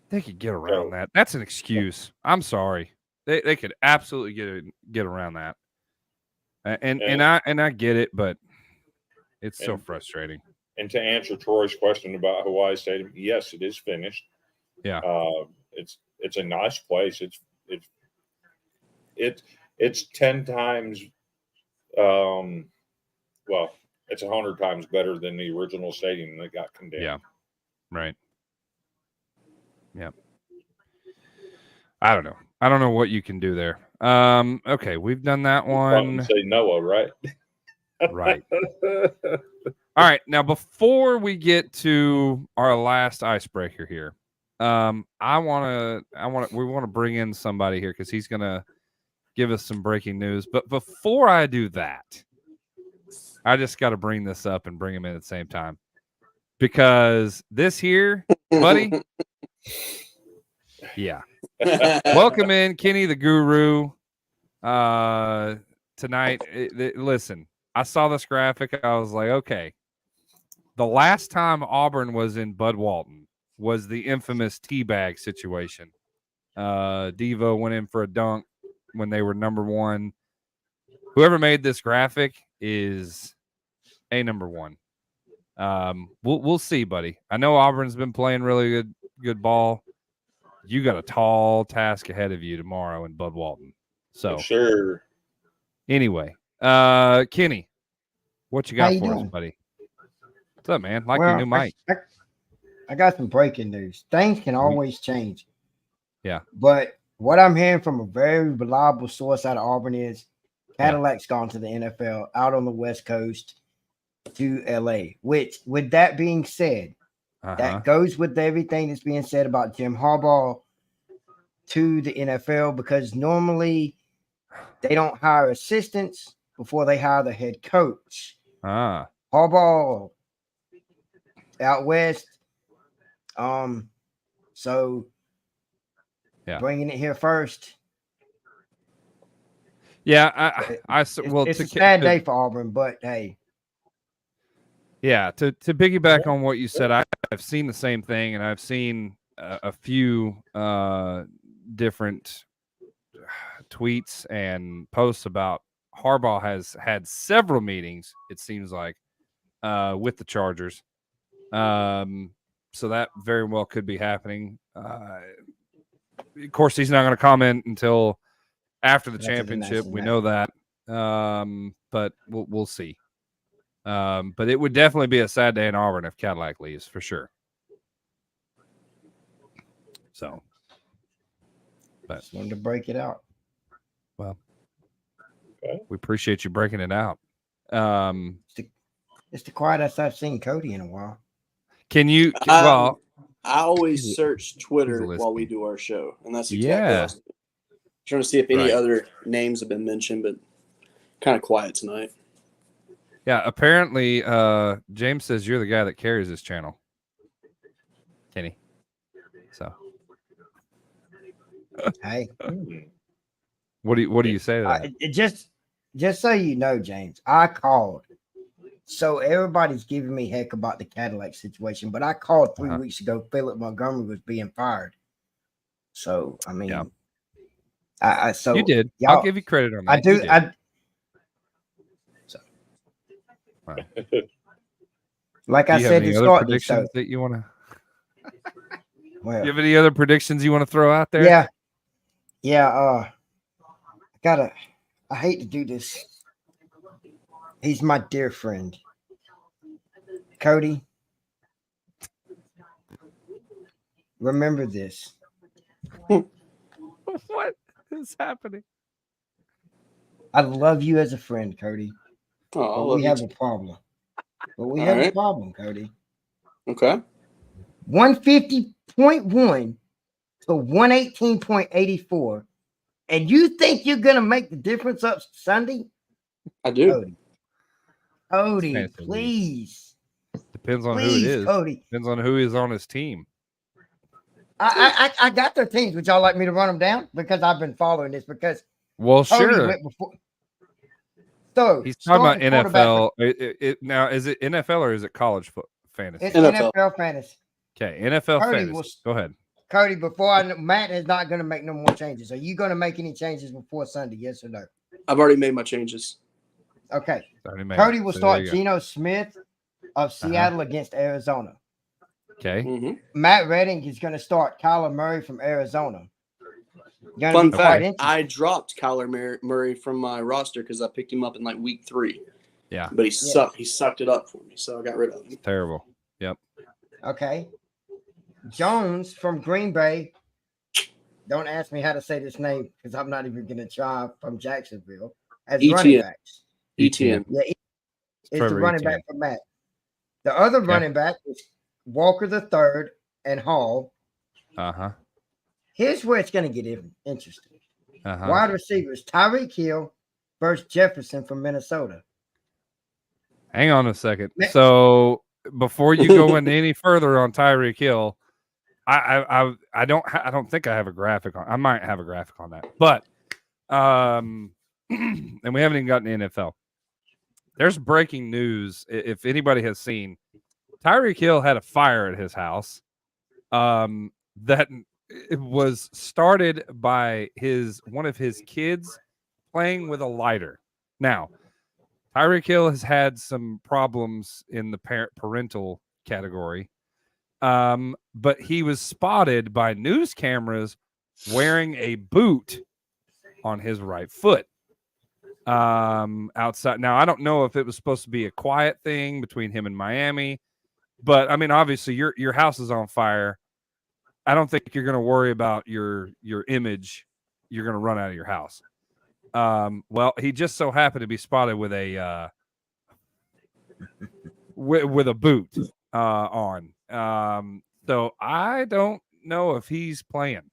They could get around that. That's an excuse. I'm sorry. They could absolutely get around that. And I get it, but it's so frustrating. And to answer Troy's question about Hawaii Stadium, yes, it is finished. Yeah. It's a nice place. It's 10 times it's 100 times better than the original stadium that got condemned. Yeah. Right. Yeah. I don't know what you can do there. Okay, we've done that one. Say Noah, right? Right. All right. Now, before we get to our last icebreaker here, we want to bring in somebody here because he's gonna give us some breaking news. But before I do that, I just got to bring this up and bring him in at the same time because this here, buddy. Yeah. Welcome in, Kenny the Guru. Tonight, listen, I saw this graphic. I was like, okay. The last time Auburn was in Bud Walton was the infamous teabag situation. Devo went in for a dunk when they were number 1. Whoever made this graphic is a number 1. We'll see, buddy. I know Auburn's been playing really good ball. You got a tall task ahead of you tomorrow in Bud Walton. So sure. Anyway, Kenny, what you got for doing? us, buddy? What's up, man? Like your new mic. I got some breaking news. Things can always change. Yeah. But what I'm hearing from a very reliable source out of Auburn is Cadillac's gone to the NFL out on the West Coast to LA. Which, with that being said, that goes with everything that's being said about Jim Harbaugh to the NFL, because normally they don't hire assistants before they hire the head coach. Harbaugh out west. So bringing it here first. Yeah, it's a sad day for Auburn, but hey. Yeah, to piggyback on what you said, I've seen the same thing, and I've seen a few different tweets and posts about Harbaugh has had several meetings, it seems like, with the Chargers. So that very well could be happening. Of course, he's not going to comment until after the championship. We know that, but we'll see. But it would definitely be a sad day in Auburn if Cadillac leaves, for sure. So, but just wanted to break it out. Well, we appreciate you breaking it out. It's the quietest I've seen Cody in a while. Can you? I always search Twitter while we do our show, and that's exactly what I was doing. Trying to see if any other names have been mentioned, but kind of quiet tonight. Yeah, apparently, James says you're the guy that carries this channel, Kenny. So, hey, what do you say to that? Just so you know, James, I called. So everybody's giving me heck about the Cadillac situation, but I called 3 weeks ago. Philip Montgomery was being fired. So I mean, so you did. I'll give you credit on that. I do. Like I said, any other predictions that you want to? Well, you have any other predictions you want to throw out there? Yeah. I hate to do this. He's my dear friend, Cody. Remember this. What is happening? I love you as a friend, Cody. Oh, but we have a problem. A problem, Cody. Okay. 150.1 to 118.84. And you think you're going to make the difference up Sunday? I do. Cody, please. Depends on who it is. Cody. Depends on who is on his team. I got their teams. Would y'all like me to run them down? Because I've been following this. Because Cody sure. Went before. So he's talking about NFL. Now, is it NFL or is it college fantasy? It's NFL fantasy. Okay, NFL fantasy. Go ahead. Cody, Matt is not going to make no more changes. Are you going to make any changes before Sunday? Yes or no? I've already made my changes. Okay. Cody will start Geno Smith of Seattle against Arizona. Okay. Mm-hmm. Matt Redding is going to start Kyler Murray from Arizona. Fun fact, I dropped Kyler Murray from my roster because I picked him up in like week 3. Yeah. But he sucked. He sucked it up for me, so I got rid of him. Terrible. Yep. Okay. Jones from Green Bay. Don't ask me how to say this name because I'm not even going to try, from Jacksonville. As running backs. ETN. Yeah, it's the running back for Matt. The other running back is Walker III and Hall. Here's where it's going to get interesting. Wide receivers, Tyreek Hill versus Jefferson from Minnesota. Hang on a second. So before you go into any further on Tyreek Hill, I don't think I have a graphic on. I might have a graphic on that, but and we haven't even gotten to NFL. There's breaking news. If anybody has seen, Tyreek Hill had a fire at his house. That it was started by one of his kids playing with a lighter. Now, Tyreek Hill has had some problems in the parental category, but he was spotted by news cameras wearing a boot on his right foot. Outside. Now, I don't know if it was supposed to be a quiet thing between him and Miami, but I mean, obviously your house is on fire. I don't think you're going to worry about your image. You're going to run out of your house. Well, he just so happened to be spotted with a with a boot on. So I don't know if he's playing.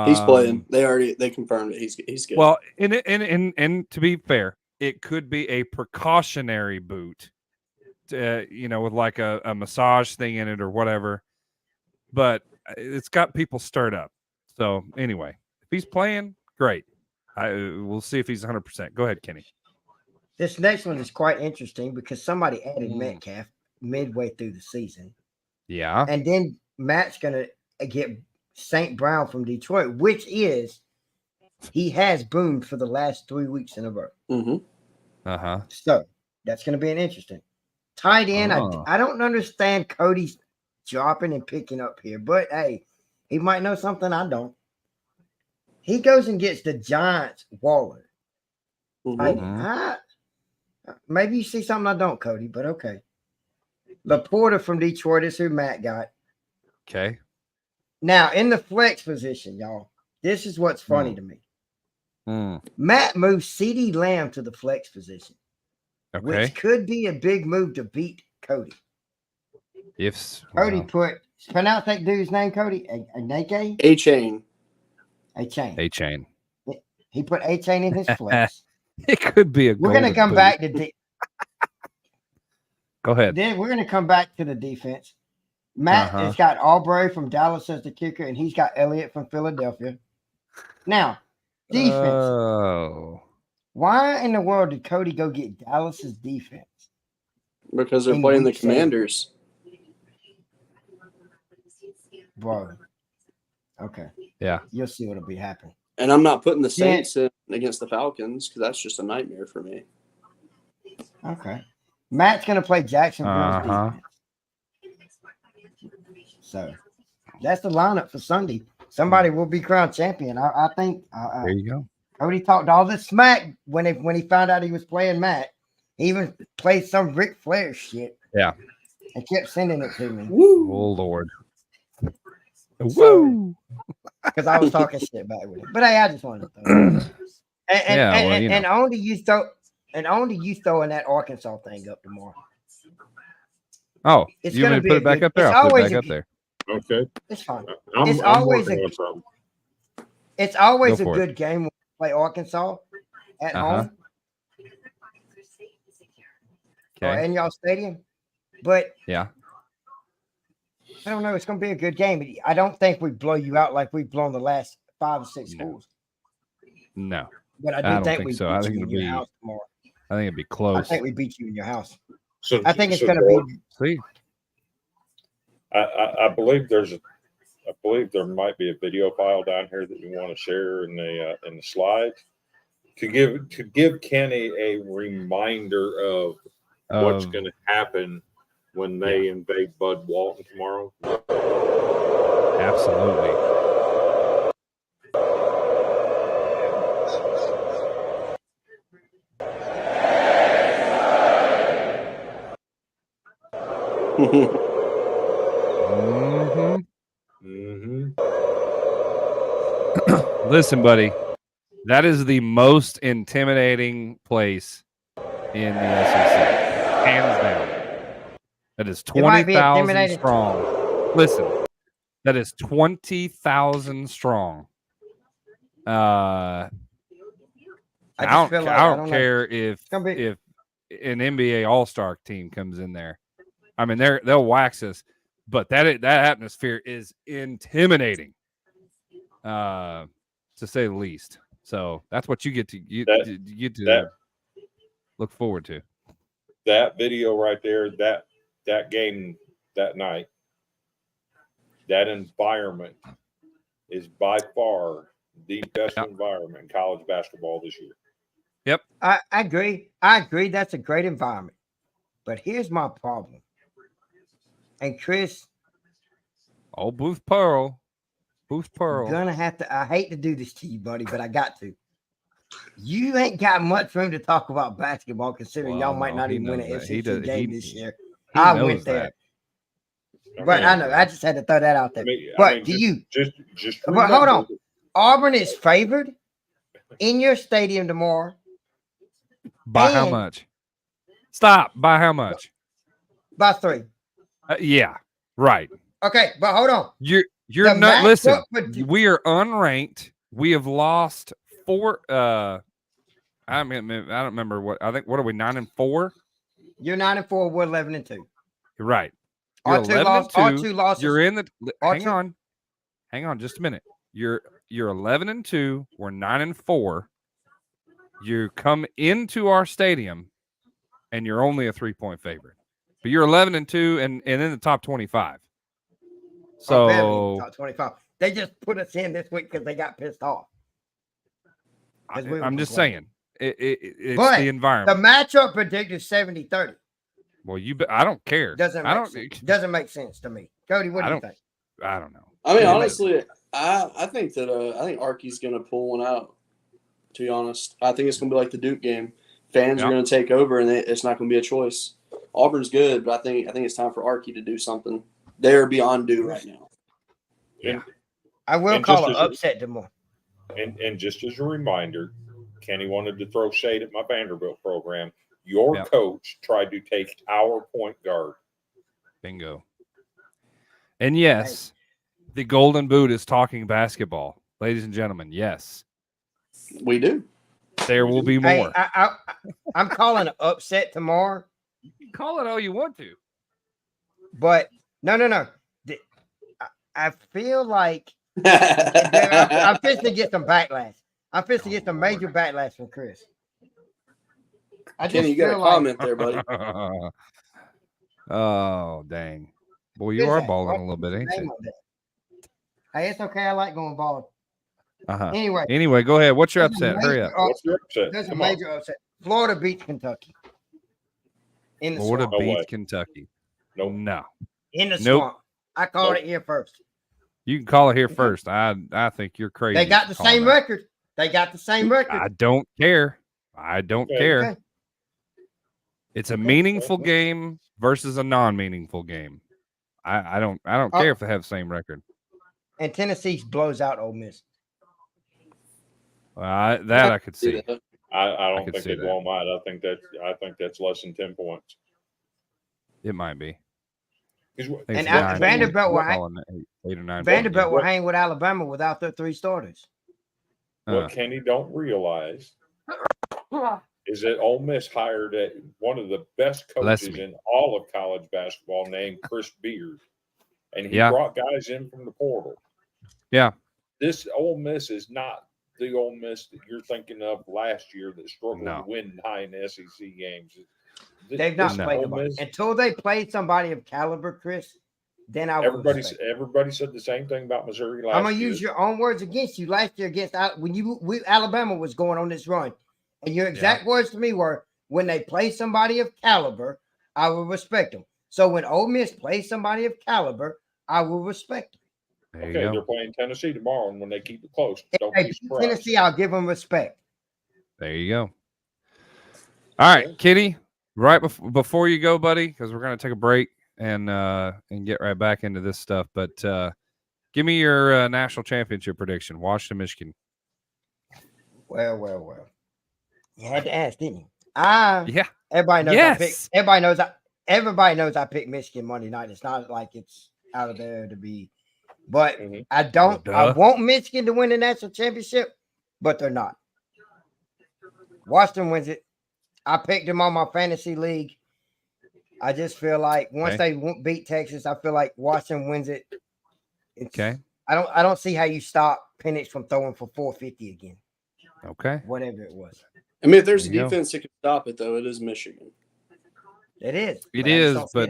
He's playing. They confirmed it. He's good. Well, and to be fair, it could be a precautionary boot, with like a massage thing in it or whatever. But it's got people stirred up. So anyway, if he's playing, great. We'll see if he's 100%. Go ahead, Kenny. This next one is quite interesting because somebody added Metcalf midway through the season. Yeah. And then Matt's going to get St. Brown from Detroit, which is he has boomed for the last 3 weeks in a row. Mm-hmm. Uh-huh. So that's going to be an interesting tight end. I don't understand Cody's dropping and picking up here, but hey, he might know something I don't. He goes and gets the Giants Waller. Mm-hmm. Maybe you see something I don't, Cody, but okay. Laporta from Detroit is who Matt got. Okay. Now, in the flex position, y'all, this is what's funny to me. Matt moved CeeDee Lamb to the flex position, which could be a big move to beat Cody. Cody pronounce that dude's name, Cody? A-Chain. A-Chain. He put A-Chain in his flex. It could be We're going to come back to Go ahead. Then we're going to come back to the defense. Matt has got Aubrey from Dallas as the kicker, and he's got Elliott from Philadelphia. Now, defense. Oh. Why in the world did Cody go get Dallas's defense? Because they're playing the Commanders. Bro. Okay. Yeah. You'll see what'll be happening. And I'm not putting the Saints in against the Falcons because that's just a nightmare for me. Okay. Matt's going to play Jacksonville's defense. So that's the lineup for Sunday. Somebody will be crowned champion. I think. There you go. Cody talked all this smack when he found out he was playing Matt. He even played some Ric Flair shit. Yeah. And kept sending it to me. Woo. Oh, Lord. Woo! Because I was talking shit back with him. But hey, I just wanted to throw it. And only you throwing that Arkansas thing up tomorrow. Oh, you want me to put it back up there? I'll put it back up there. Okay. It's fine. It's always a good game when we play Arkansas at home. Or in y'all stadium. But yeah. I don't know. It's going to be a good game. I don't think we blow you out like we've blown the last 5 or 6 schools. No. But I don't think we so. I think it'll be. I think it'd be close. I think we beat you in your house. So I think it's going to be. See. I believe there might be a video file down here that you want to share in the slides to give Kenny a reminder of what's going to happen when they invade Bud Walton tomorrow. Absolutely. Listen, buddy, that is the most intimidating place in the SEC, hands down. That is 20,000 strong. Listen, that is 20,000 strong. I don't care if an NBA All-Star team comes in there. I mean, they'll wax us, but that atmosphere is intimidating, to say the least. So that's what you get to look forward to. That video right there, that game that night, that environment is by far the best environment in college basketball this year. Yep. I agree. I agree. That's a great environment. But here's my problem. And Chris, Booth Pearl. Booth Pearl. gonna have to. I hate to do this to you, buddy, but I got to. You ain't got much room to talk about basketball, considering y'all might not even win an SEC game this year. I went there. But I know. I just had to throw that out there. But do you? Just but hold on. Auburn is favored in your stadium tomorrow. By how much? Stop. By how much? By 3. Yeah. Right. Okay, but hold on. You're not. Listen. We are unranked. We have lost 4. I don't remember what. I think. What are we? 9-4. You're 9-4. We're 11-2. Right. You're 2 losses. You're in the. Hang on, just a minute. You're 11-2. We're 9-4. You come into our stadium, and you're only a 3-point favorite. But you're 11-2, and in the top 25. So top 25. They just put us in this week because they got pissed off. I'm just saying, it's but the environment. The matchup predicted 70-30. Well, I don't care. Doesn't make sense to me. Cody, what do you think? I don't know. I mean, honestly, I think that I think Arky's going to pull one out. To be honest, I think it's going to be like the Duke game. Fans are going to take over, and it's not going to be a choice. Auburn's good, but I think it's time for Arky to do something. They're beyond due right now. Yeah, I will call an upset tomorrow. And just as a reminder, Kenny wanted to throw shade at my Vanderbilt program. Your coach tried to take our point guard. Bingo. And yes, the Golden Boot is talking basketball, ladies and gentlemen. Yes, we do. There will be more. Hey, I'm calling an upset tomorrow. You can call it all you want to, but no. I feel like I'm fixing to get some backlash. I'm fixing to get some major backlash from Chris. Kenny, you got a comment there, buddy. Oh, dang. Boy, you are balling a little bit, ain't you? Hey, it's okay. I like going bald. Anyway, go ahead. What's your upset? Hurry up. What's your upset? There's a major upset. Florida beats Kentucky. Florida beats Kentucky. No. In the swamp. I called it here first. You can call it here first. I think you're crazy. They got the same record. I don't care. Okay. It's a meaningful game versus a non-meaningful game. I don't care if they have the same record. And Tennessee blows out Ole Miss. I could see. I don't think they blow them out. I think that's less than 10 points. It might be. And Vanderbilt will hang with Alabama without their 3 starters. What Kenny don't realize is that Ole Miss hired one of the best coaches in all of college basketball named Chris Beard. And he brought guys in from the portal. Yeah. This Ole Miss is not the Ole Miss that you're thinking of last year that struggled to win 9 SEC games. They've not played them. Until they play somebody of caliber, Chris, then I will. Everybody said the same thing about Missouri last year. I'm going to use your own words against you. Last year against Alabama was going on this run. And your exact words to me were, when they play somebody of caliber, I will respect them. So when Ole Miss plays somebody of caliber, I will respect them. Okay, they're playing Tennessee tomorrow, and when they keep it close, don't be surprised. Tennessee, I'll give them respect. There you go. All right, Kitty, right before you go, buddy, because we're going to take a break and get right back into this stuff. But give me your national championship prediction, Washington, Michigan. Well. You had to ask, didn't you? Everybody knows. Everybody knows I picked Michigan Monday night. It's not like it's out of there to be. But I want Michigan to win the national championship, but they're not. Washington wins it. I picked them on my fantasy league. I just feel like once they beat Texas, I feel like Washington wins it. I don't see how you stop Penix from throwing for 450 again. Okay. Whatever it was. I mean, if there's a defense that can stop it, though, it is Michigan. It is. But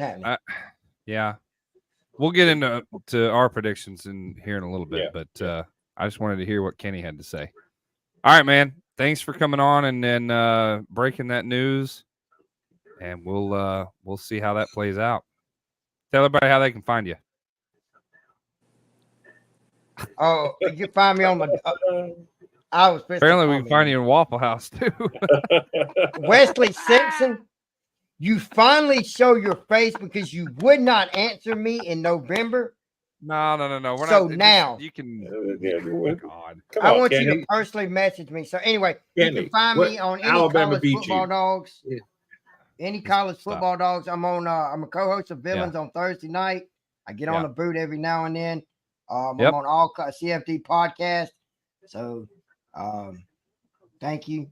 we'll get into our predictions here in a little bit. But I just wanted to hear what Kenny had to say. All right, man. thanks for coming on and then breaking that news. And we'll see how that plays out. Tell everybody how they can find you. Oh, you can find me on my. I was apparently we can find you in Waffle House too. Wesley Simpson, you finally show your face because you would not answer me in November. No. We're so not, now you can. Oh, God. I want you to personally message me. So anyway, you can find me on any Alabama college football dogs. Yeah. Any college football dogs. I'm on. I'm a co-host of Villains on Thursday night. I get on the boot every now and then. I'm on all CFD podcast. So, thank you.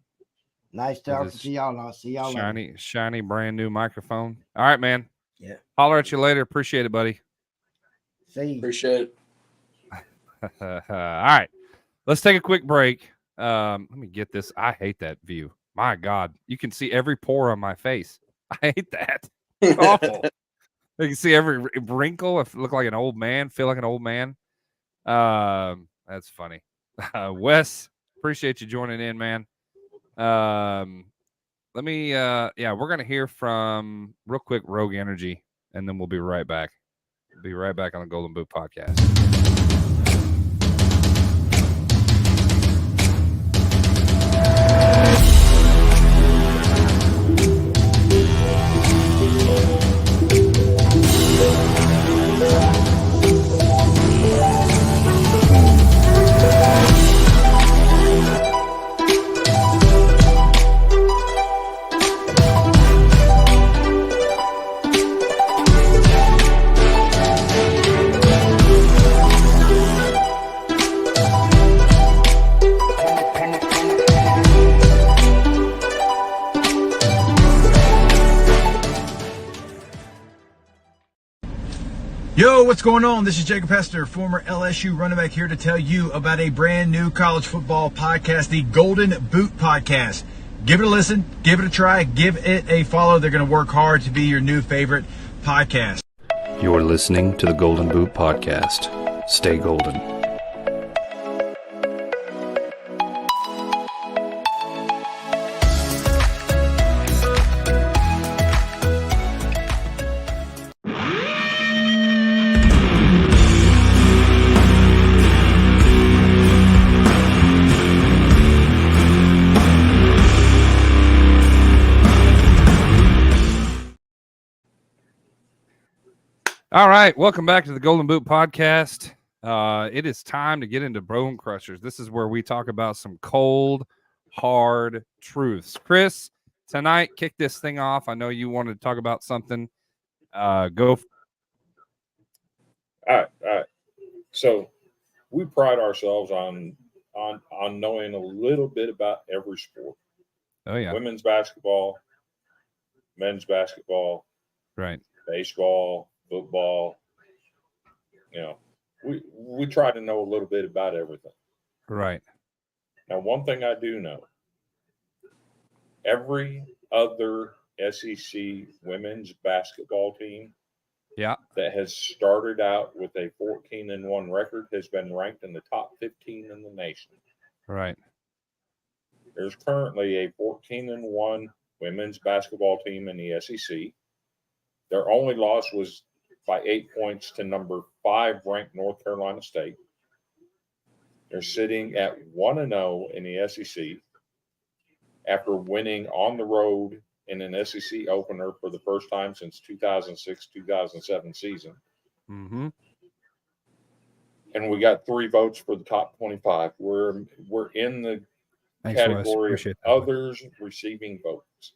Nice talking to y'all. I'll see y'all later. Shiny, brand new microphone. All right, man. Yeah. Holler at you later. Appreciate it, buddy. See you. Appreciate it. All right. Let's take a quick break. Let me get this. I hate that view. My God. You can see every pore on my face. I hate that. It's awful. You can see every wrinkle. I look like an old man. Feel like an old man. That's funny. Wes, appreciate you joining in, man. Let me we're gonna hear from real quick Rogue Energy, and then we'll be right back. Be right back on the Golden Boot Podcast. Yo, what's going on? This is Jacob Hester, former LSU running back, here to tell you about a brand new college football podcast, the Golden Boot Podcast. Give it a listen, give it a try, give it a follow. They're going to work hard to be your new favorite podcast. You're listening to the Golden Boot Podcast. Stay golden. All right, welcome back to the Golden Boot Podcast. It is time to get into Bone Crushers. This is where we talk about some cold, hard truths. Chris, tonight, kick this thing off. I know you wanted to talk about something. Go. All right. So we pride ourselves on knowing a little bit about every sport. Oh yeah. Women's basketball, men's basketball, right? Baseball, football. You know, we try to know a little bit about everything. Right. Now, one thing I do know, every other SEC women's basketball team that has started out with a 14-1 record has been ranked in the top 15 in the nation. Right. There's currently a 14-1 women's basketball team in the SEC. Their only loss was by 8 points to number 5 ranked North Carolina State. They're sitting at 1-0 in the SEC after winning on the road in an SEC opener for the first time since 2006-2007 season. Mm-hmm. And we got 3 votes for the top 25. We're in the category of others receiving votes.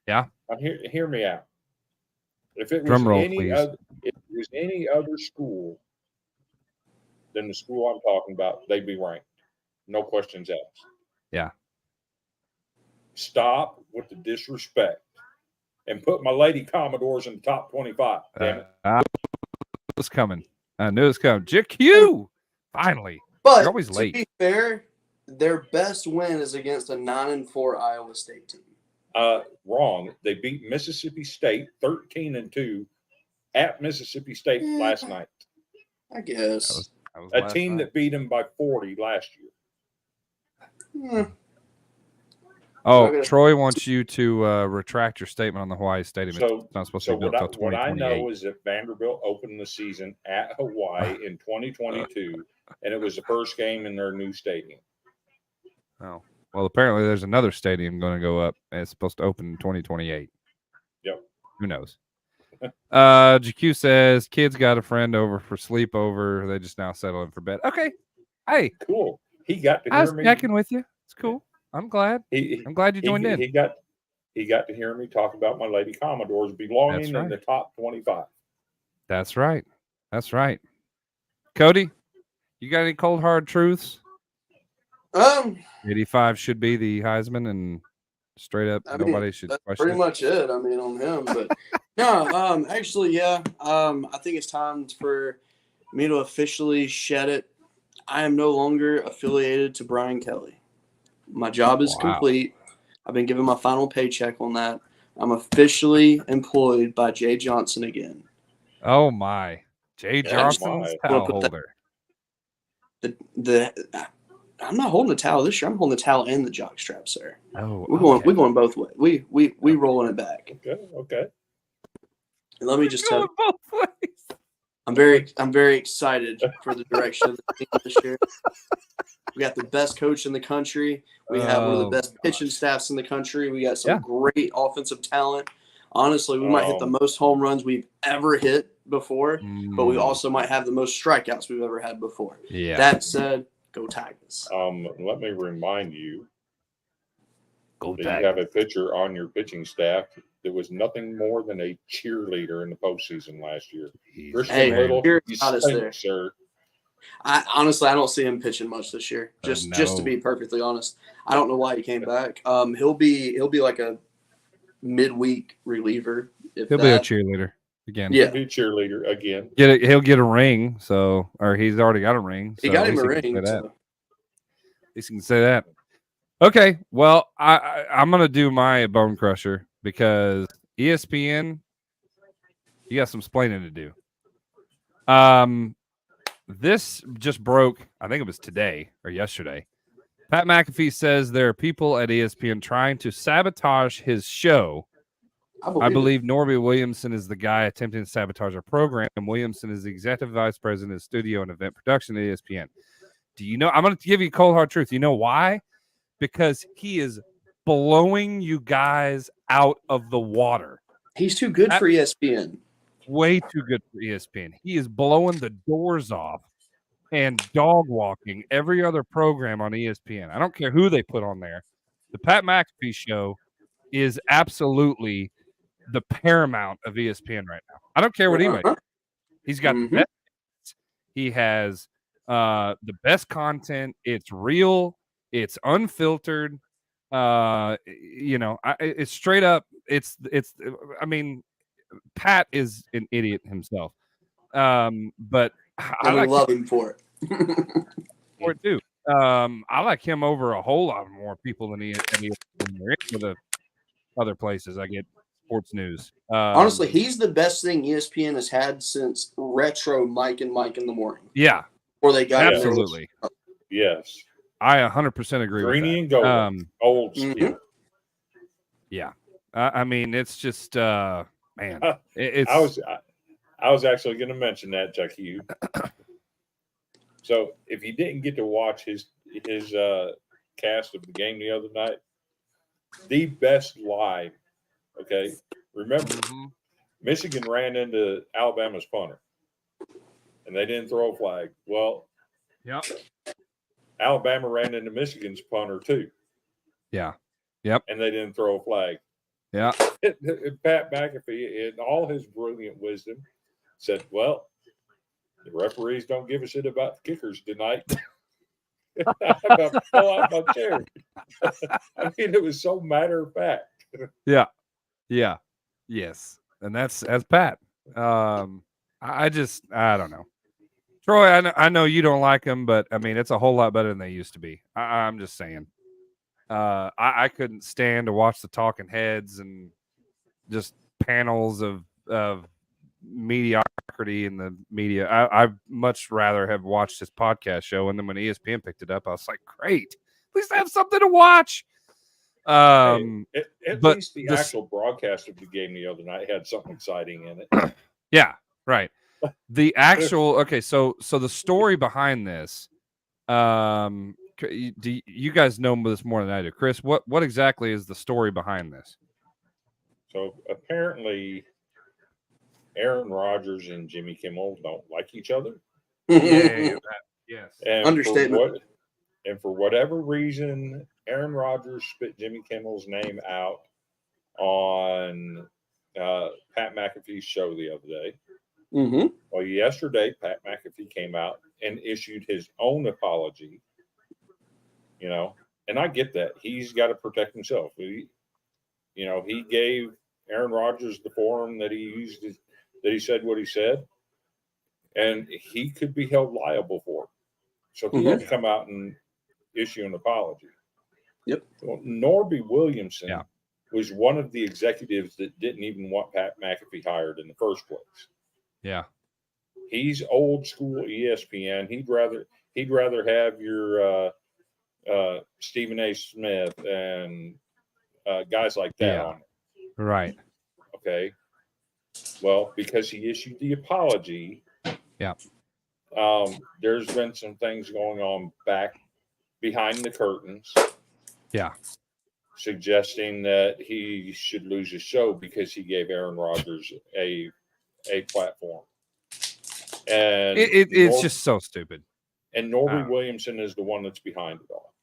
Yeah. Now, hear me out. If it was any other school than the school I'm talking about, they'd be ranked. No questions asked. Yeah. Stop with the disrespect and put my Lady Commodores in the top 25. Damn it. I was coming. I knew it was coming. JQ, finally. But you're always late. To be fair, their best win is against a 9-4 Iowa State team. Wrong. They beat Mississippi State 13-2 at Mississippi State last night. I guess that team that beat them by 40 last year. Oh, Troy wants you to retract your statement on the Hawaii Stadium. So, it's not supposed to be built until 2028. What I know is that Vanderbilt opened the season at Hawaii in 2022, and it was the first game in their new stadium. Oh, well, apparently there's another stadium going to go up, and it's supposed to open in 2028. Yep. Who knows? GQ says, kids got a friend over for sleepover. They just now settling for bed. Okay. Hey. Cool. He got to I was hear me. checking with you. It's cool. I'm glad. I'm glad you joined in. He got to hear me talk about my Lady Commodores belonging in the top 25. That's right. That's right. Cody, you got any cold hard truths? 85 should be the Heisman, and straight up, nobody should question pretty much it. I mean, on him, but no. Actually, yeah. I think it's time for me to officially shed it. I am no longer affiliated to Brian Kelly. My job is complete. I've been given my final paycheck on that. I'm officially employed by Jay Johnson again. Oh my, Jay Johnson's towel holder. I'm not holding the towel this year. I'm holding the towel and the jock strap, sir. Oh, we're going both ways. We rolling it back. Okay. And let me just tell you, both ways. I'm very excited for the direction of the team this year. We got the best coach in the country. We have one of the best pitching staffs in the country. We got some great offensive talent. Honestly, we might hit the most home runs we've ever hit before, but we also might have the most strikeouts we've ever had before. Yeah. That said, go Tigers. Let me remind you that you have a pitcher on your pitching staff that was nothing more than a cheerleader in the postseason last year. Christian Little, sir. I don't see him pitching much this year. Just to be perfectly honest, I don't know why he came back. He'll be like a midweek reliever. He'll be a cheerleader again. Yeah, he'll be a cheerleader again. He'll get a ring. Or he's already got a ring. So he got him a ring. At least you can say that. Okay, well, I'm gonna do my bone crusher because ESPN, you got some splaining to do. This just broke, I think it was today or yesterday. Pat McAfee says there are people at ESPN trying to sabotage his show. I believe Norby Williamson is the guy attempting to sabotage our program. Williamson is the executive vice president of studio and event production at ESPN. Do you know? I'm going to give you cold hard truth. You know why? Because he is blowing you guys out of the water. He's too good for ESPN. Way too good for ESPN. He is blowing the doors off and dog walking every other program on ESPN. I don't care who they put on there. The Pat McAfee show is absolutely the paramount of ESPN right now. I don't care what anybody. He's got the best. He has the best content. It's real. It's unfiltered. It's straight up. I mean, Pat is an idiot himself. But I love him for it. For it too. I like him over a whole lot more people than he for the other places I get sports news. Honestly, he's the best thing ESPN has had since retro Mike in the morning. Yeah. Or they got absolutely. Yes. I 100% agree Greeny with that. and gold. Old school. Yeah. I mean, it's just man. I was actually going to mention that, Jackie. So if you didn't get to watch his cast of the game the other night, the best live. Okay, remember Michigan ran into Alabama's punter, and they didn't throw a flag. Well, Alabama ran into Michigan's punter too. Yeah. Yep. And they didn't throw a flag. Yeah. Pat McAfee, in all his brilliant wisdom, said, well, the referees don't give a shit about the kickers tonight. I about to fall out my chair. I mean, it was so matter of fact. Yeah. Yeah. Yes. And that's Pat. I don't know. Troy, I know you don't like them, but I mean, it's a whole lot better than they used to be. I'm just saying. I couldn't stand to watch the talking heads and just panels of mediocrity in the media. I'd much rather have watched his podcast show. And then when ESPN picked it up, I was like, great. least have something to watch. At but least the actual broadcast of the game the other night had something exciting in it. Yeah, right. The actual so the story behind this, do you guys know this more than I do? Chris, what exactly is the story behind this? So apparently Aaron Rodgers and Jimmy Kimmel don't like each other. Yes. And Understatement. For whatever reason, Aaron Rodgers spit Jimmy Kimmel's name out on Pat McAfee's show the other day. Mm-hmm. Well, yesterday, Pat McAfee came out and issued his own apology. And I get that. He's got to protect himself. He gave Aaron Rodgers the forum that he used, that he said what he said, and he could be held liable for it. So he had to come out and issue an apology. Yep. Well, Norby Williamson was one of the executives that didn't even want Pat McAfee hired in the first place. Yeah. He's old school ESPN. He'd rather have your Stephen A. Smith and guys like that on it. Right. Okay. Well, because he issued the apology. Yeah. There's been some things going on back behind the curtains. Yeah. Suggesting that he should lose his show because he gave Aaron Rodgers a platform. And it's just so stupid. And Norby Williamson is the one that's behind it all.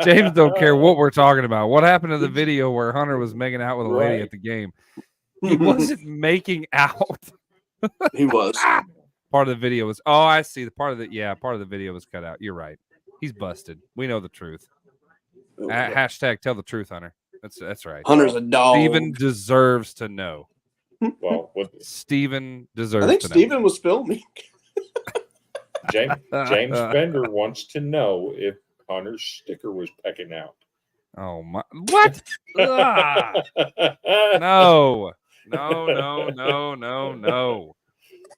James don't care what we're talking about. What happened to the video where Hunter was making out with a lady at the game? He wasn't making out. He was. Part of the video was. Oh, I see. Part of the video was cut out. You're right. He's busted. We know the truth. Hashtag tell the truth, Hunter. That's right. Hunter's a dog. Steven deserves to know. Well, Steven deserves to know. I think Steven was filming. James Bender wants to know if Hunter's sticker was pecking out. Oh my! What? No.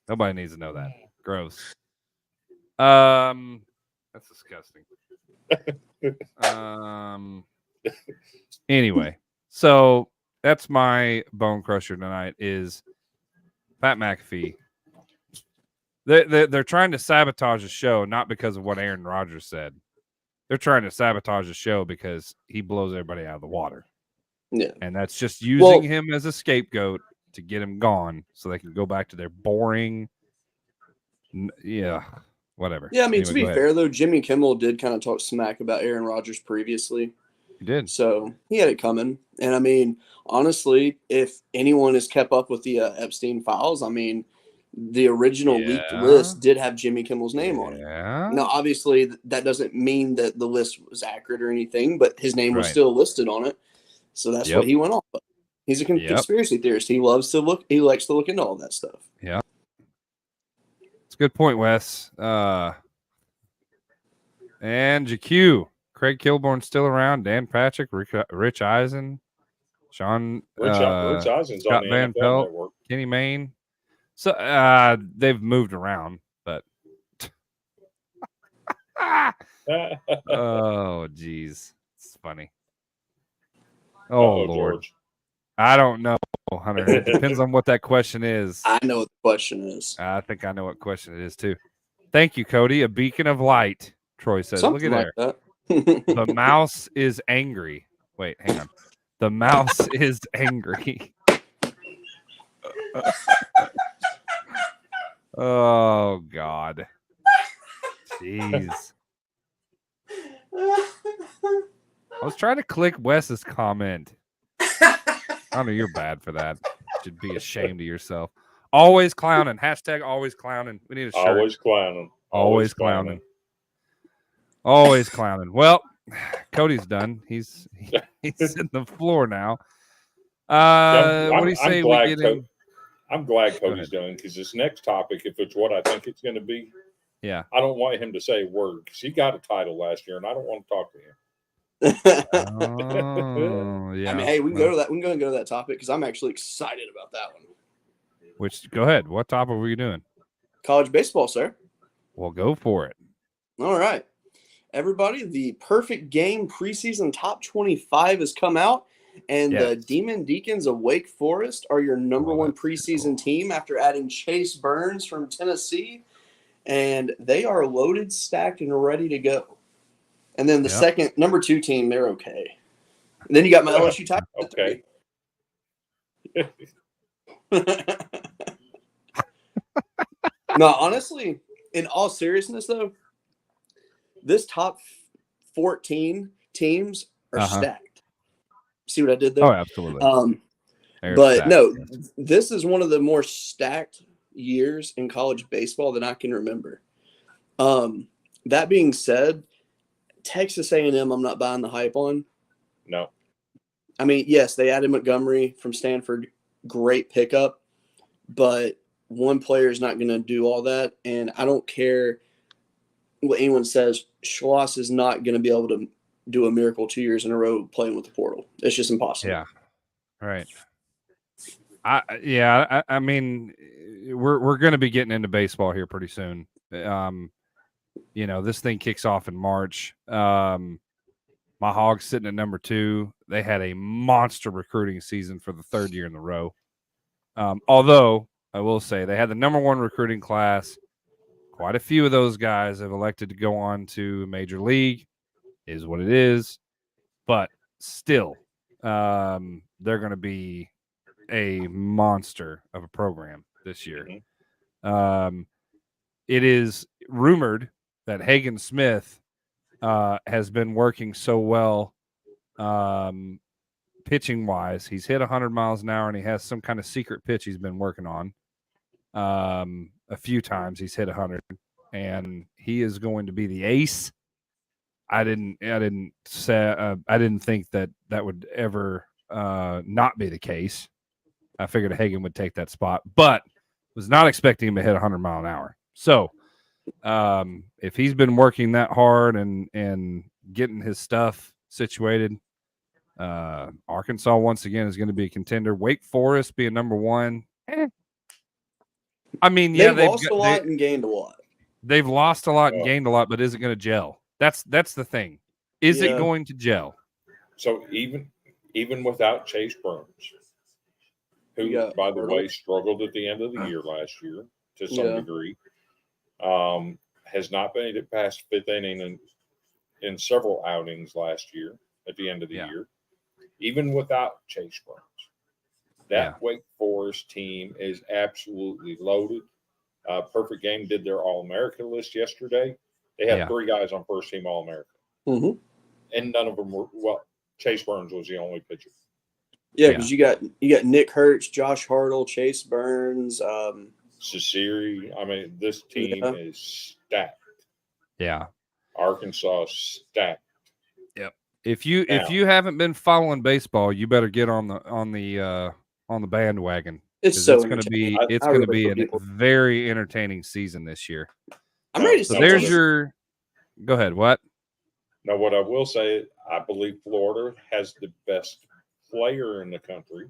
Nobody needs to know that. Gross. That's disgusting. Anyway, so that's my bone crusher tonight. Is Pat McAfee. They're trying to sabotage the show, not because of what Aaron Rodgers said. They're trying to sabotage the show because he blows everybody out of the water. Yeah. And that's just using him as a scapegoat to get him gone so they can go back to their boring, whatever. Yeah, I mean, to be fair, though, Jimmy Kimmel did kind of talk smack about Aaron Rodgers previously. He did. So he had it coming. And, I mean, honestly, if anyone has kept up with the Epstein files, I mean, the original leaked list did have Jimmy Kimmel's name on it. Now, obviously, that doesn't mean that the list was accurate or anything, but his name was still listed on it. So that's what he went off of. He's a conspiracy theorist. He likes to look into all that stuff. Yeah. It's a good point, Wes. And JQ. Craig Kilborn's still around. Dan Patrick, Rich Eisen, Sean Rich Eisen's Scott on the Van NFL Pelt, Network. Kenny Mayne. So they've moved around, but oh geez, it's funny. Oh Lord, George. I don't know, Hunter. It depends on what that question is. I know what the question is. I think I know what question it is too. Thank you, Cody. A beacon of light. Troy says, Something "Look at like there. That. The mouse is angry." Wait, hang on. The mouse is angry. Oh God. Jeez. I was trying to click Wes's comment. I know you're bad for that. You should be ashamed of yourself. Always clowning. Hashtag always clowning. We need a shirt. Always clowning. Always clowning. Always clowning. Well, Cody's done. He's in the floor now. What do you say we get in? I'm glad Cody's done because this next topic, if it's what I think it's going to be, I don't want him to say a word because he got a title last year, and I don't want to talk to him. Oh, yeah. I mean, hey, we can go to that. We can go to that topic because I'm actually excited about that one. Go ahead. What topic were you doing? College baseball, sir. Well, go for it. All right. Everybody, the perfect game preseason top 25 has come out, and the Demon Deacons of Wake Forest are your number one preseason team after adding Chase Burns from Tennessee, and they are loaded, stacked, and ready to go. And then the second, number 2 team, they're okay. And then you got my LSU Tigers. Okay. No, honestly, in all seriousness, though, this top 14 teams are stacked. See what I did there? Oh, absolutely. But stacked, no, this is one of the more stacked years in college baseball that I can remember. That being said, Texas A&M, I'm not buying the hype on. No. I mean, yes, they added Montgomery from Stanford. Great pickup. But one player is not going to do all that. And I don't care what anyone says. Schloss is not going to be able to do a miracle 2 years in a row playing with the portal. It's just impossible. Yeah. Right. I mean, we're going to be getting into baseball here pretty soon. This thing kicks off in March. My Hogs sitting at number 2. They had a monster recruiting season for the 3rd year in a row. Although I will say they had the number 1 recruiting class. Quite a few of those guys have elected to go on to Major League, is what it is. But still, they're going to be a monster of a program this year. Mm-hmm. It is rumored that Hagen Smith has been working so well pitching wise. He's hit 100 miles an hour, and he has some kind of secret pitch he's been working on. A few times he's hit 100, and he is going to be the ace. I didn't think that would ever not be the case. I figured Hagen would take that spot, but was not expecting him to hit 100 mile an hour. So if he's been working that hard and getting his stuff situated, Arkansas once again is going to be a contender. Wake Forest being number 1. I mean, they've lost a lot and gained a lot. They've lost a lot and gained a lot, but is it going to gel? That's the thing. Is it going to gel? So even without Chase Burns, who, by the way, struggled at the end of the year last year to some degree, has not made it past 5th inning in several outings last year at the end of the year. Even without Chase Burns, that Wake Forest team is absolutely loaded. Perfect Game did their All-American list yesterday. They had 3 guys on first-team All-American. And none of them were – well, Chase Burns was the only pitcher. Yeah, because you got Nick Hertz, Josh Hartle, Chase Burns. Ciceri. I mean, this team is stacked. Yeah. Arkansas stacked. Yep. If you haven't been following baseball, you better get on the bandwagon. It's going to be a very entertaining season this year. I'm ready to see. So there's your. Go ahead. What? Now, what I will say, I believe Florida has the best player in the country.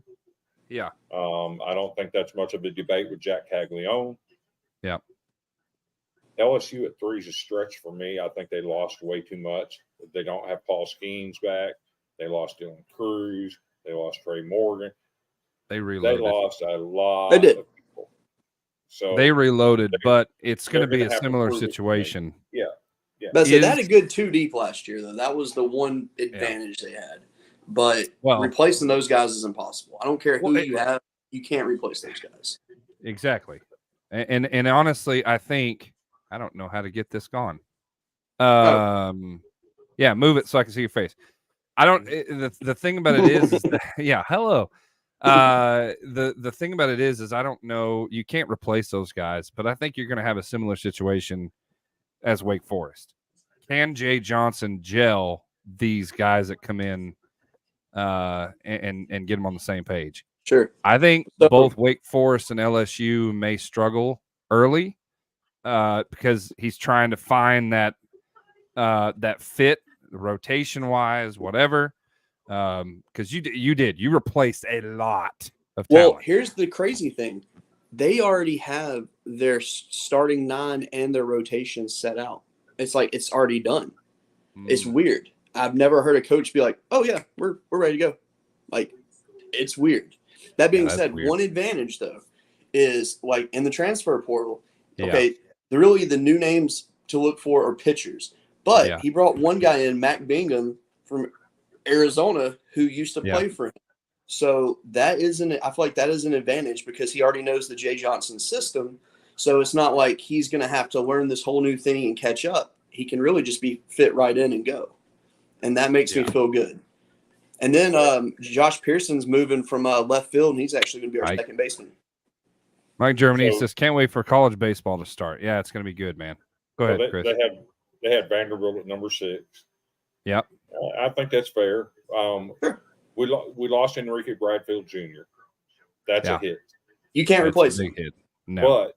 Yeah. I don't think that's much of a debate with Jack Caglione. Yeah. LSU at 3 is a stretch for me. I think they lost way too much. They don't have Paul Skeens back. They lost Dylan Cruz. They lost Trey Morgan. They reloaded. They lost a lot of people. So they reloaded, but it's going to be a similar situation. Yeah. But they had a good 2 deep last year, though. That was the one advantage they had. But replacing those guys is impossible. I don't care who you have. You can't replace those guys. Exactly. And honestly, I think – I don't know how to get this gone. Yeah, move it so I can see your face. I don't – the thing about it is that, hello. The thing about it is I don't know. You can't replace those guys, but I think you're going to have a similar situation as Wake Forest. Can Jay Johnson gel these guys that come in and get them on the same page? Sure. I think both Wake Forest and LSU may struggle early because he's trying to find that fit, rotation wise, whatever. Because you replaced a lot of talent. Well, here's the crazy thing. they already have their starting 9 and their rotations set out. It's like it's already done. It's weird. I've never heard a coach be like, "Oh yeah, we're ready to go." Like, it's weird. That being said, weird. one advantage though is like in the transfer portal. Okay, the new names to look for are pitchers, but he brought one guy in, Mac Bingham from Arizona, who used to play for him. So I feel like that is an advantage because he already knows the Jay Johnson system. So it's not like he's going to have to learn this whole new thing and catch up. He can really just be fit right in and go. And that makes me feel good. And then Josh Pearson's moving from left field, and he's actually going to be our second baseman. Mike Germany says, can't wait for college baseball to start. Yeah, it's going to be good, man. Go ahead, Chris. They had Vanderbilt at number 6. Yep. I think that's fair. We lost Enrique Bradfield Jr. That's a hit. You can't replace him. Hit. No. But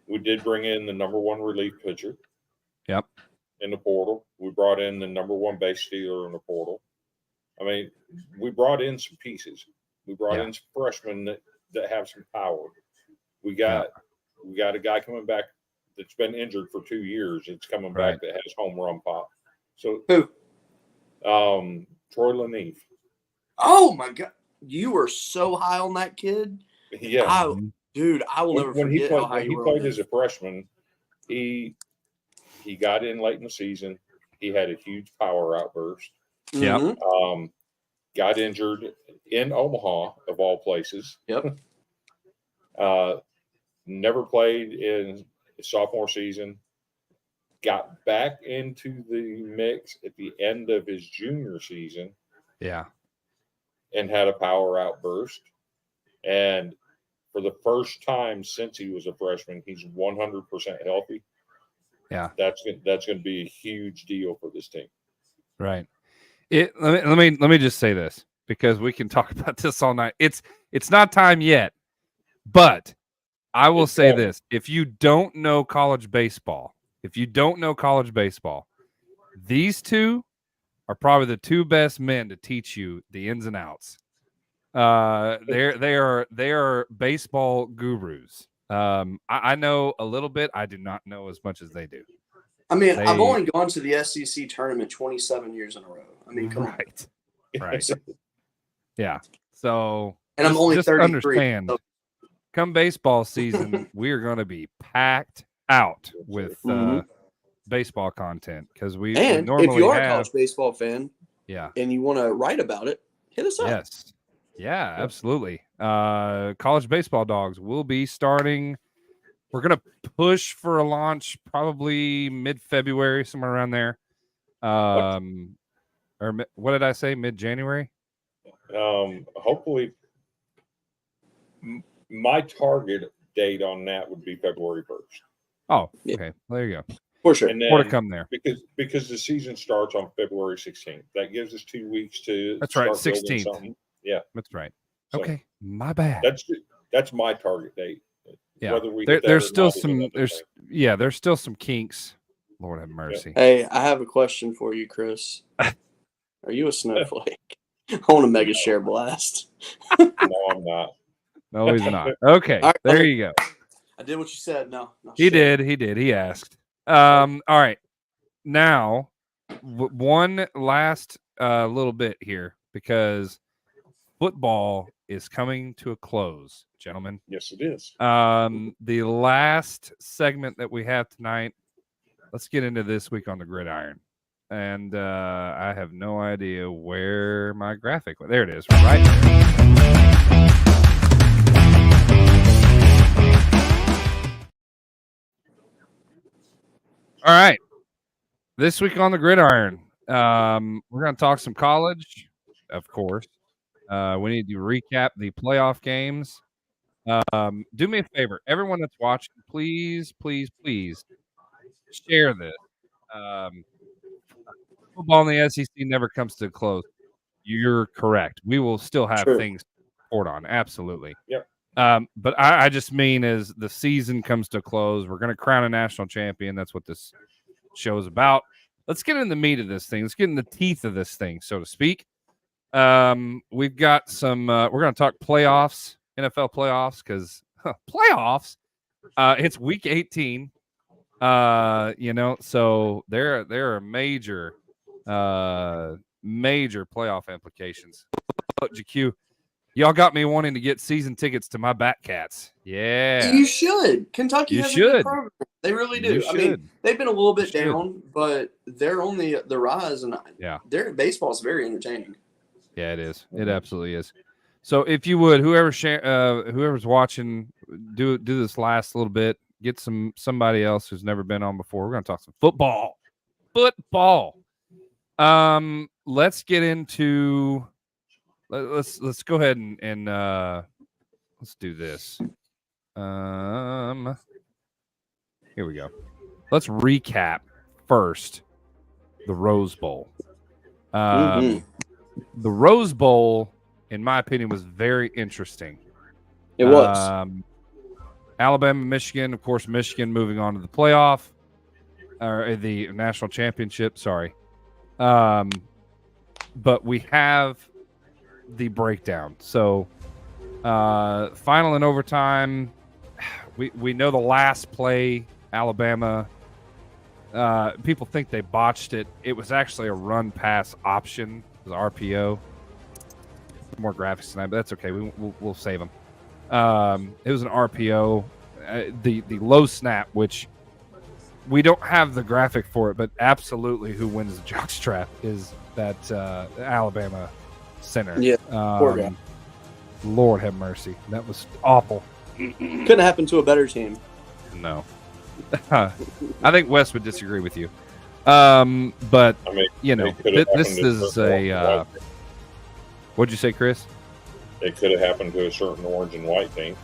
we did bring in the number 1 relief pitcher. Yep. In the portal. We brought in the number 1 base stealer in the portal. I mean, we brought in some pieces. We brought in some freshmen that have some power. We got a guy coming back that's been injured for 2 years. It's coming back that has home run pop. So who? Troy Lanief. Oh my God. You were so high on that kid. Yeah. Dude, I will never forget how high you were. When he played as a freshman, he got in late in the season. He had a huge power outburst. Yeah. Got injured in Omaha, of all places. Yep. Never played in his sophomore season. Got back into the mix at the end of his junior season. Yeah. And had a power outburst. And for the first time since he was a freshman, he's 100% healthy. Yeah. That's going to be a huge deal for this team. Right. Let me just say this because we can talk about this all night. It's not time yet, but I will say this: if you don't know college baseball, these two are probably the 2 best men to teach you the ins and outs. They are baseball gurus. I know a little bit. I do not know as much as they do. I mean, I've only gone to the SEC tournament 27 years in a row. I mean, come on. Right. Yeah. So, and I'm only 33. Understand. So. Come baseball season, we are going to be packed out with baseball content because we normally if you are have, a college baseball fan, and you want to write about it, hit us up. Yes. Yeah, absolutely. College baseball dogs will be starting. We're going to push for a launch probably mid-February, somewhere around there. Or what did I say? Mid-January? Hopefully, my target date on that would be February 1st. Oh, okay. Well, there you go. For sure. And then, more to come there. Because the season starts on February 16th. That gives us 2 weeks to That's right, 16th. Yeah. That's right. So okay. My bad. That's my target date. Yeah. There's still some kinks. Lord have mercy. Hey, I have a question for you, Chris. Are you a snowflake? I want a mega share blast. No, I'm not. No, he's not. Okay. Right, there you go. I did what you said. No. He did. He asked. All right. Now, one last little bit here because football is coming to a close, gentlemen. Yes, it is. The last segment that we have tonight, let's get into this week on the Gridiron. And I have no idea where my graphic went. There it is. Right. All right. This week on the Gridiron, we're going to talk some college, of course. We need to recap the playoff games. Do me a favor. Everyone that's watching, please share this. Football in the SEC never comes to a close. You're correct. We will still have things to report on. Absolutely. Yep. But I just mean as the season comes to a close, we're going to crown a national champion. That's what this show is about. Let's get in the meat of this thing. Let's get in the teeth of this thing, so to speak. We've got some. We're going to talk playoffs, NFL playoffs, because Playoffs. It's week 18. So there are major playoff implications. Look, GQ, y'all got me wanting to get season tickets to my Batcats. Yeah, you should. Kentucky has a good program. They really do. I mean, they've been a little bit down, but they're on the rise, and their baseball is very entertaining. Yeah, it is. It absolutely is. So, if you would, whoever's watching, do this last little bit. Get somebody else who's never been on before. We're going to talk some football. Let's get into. Let's go ahead and let's do this. Here we go. Let's recap first the Rose Bowl. The Rose Bowl, in my opinion, was very interesting. It was. Alabama, Michigan, of course, Michigan moving on to the playoff or the national championship. Sorry. But we have the breakdown. So final and overtime, we know the last play, Alabama, people think they botched it. It was actually a run pass option. It was RPO. More graphics tonight, but that's okay. We'll save them. It was an RPO. The low snap, which we don't have the graphic for it, but absolutely who wins the jock strap is that Alabama center. Yeah, poor guy. Lord have mercy. That was awful. Couldn't happen to a better team. No. I think Wes would disagree with you. But, this is a... what'd you say, Chris? It could have happened to a certain orange and white team.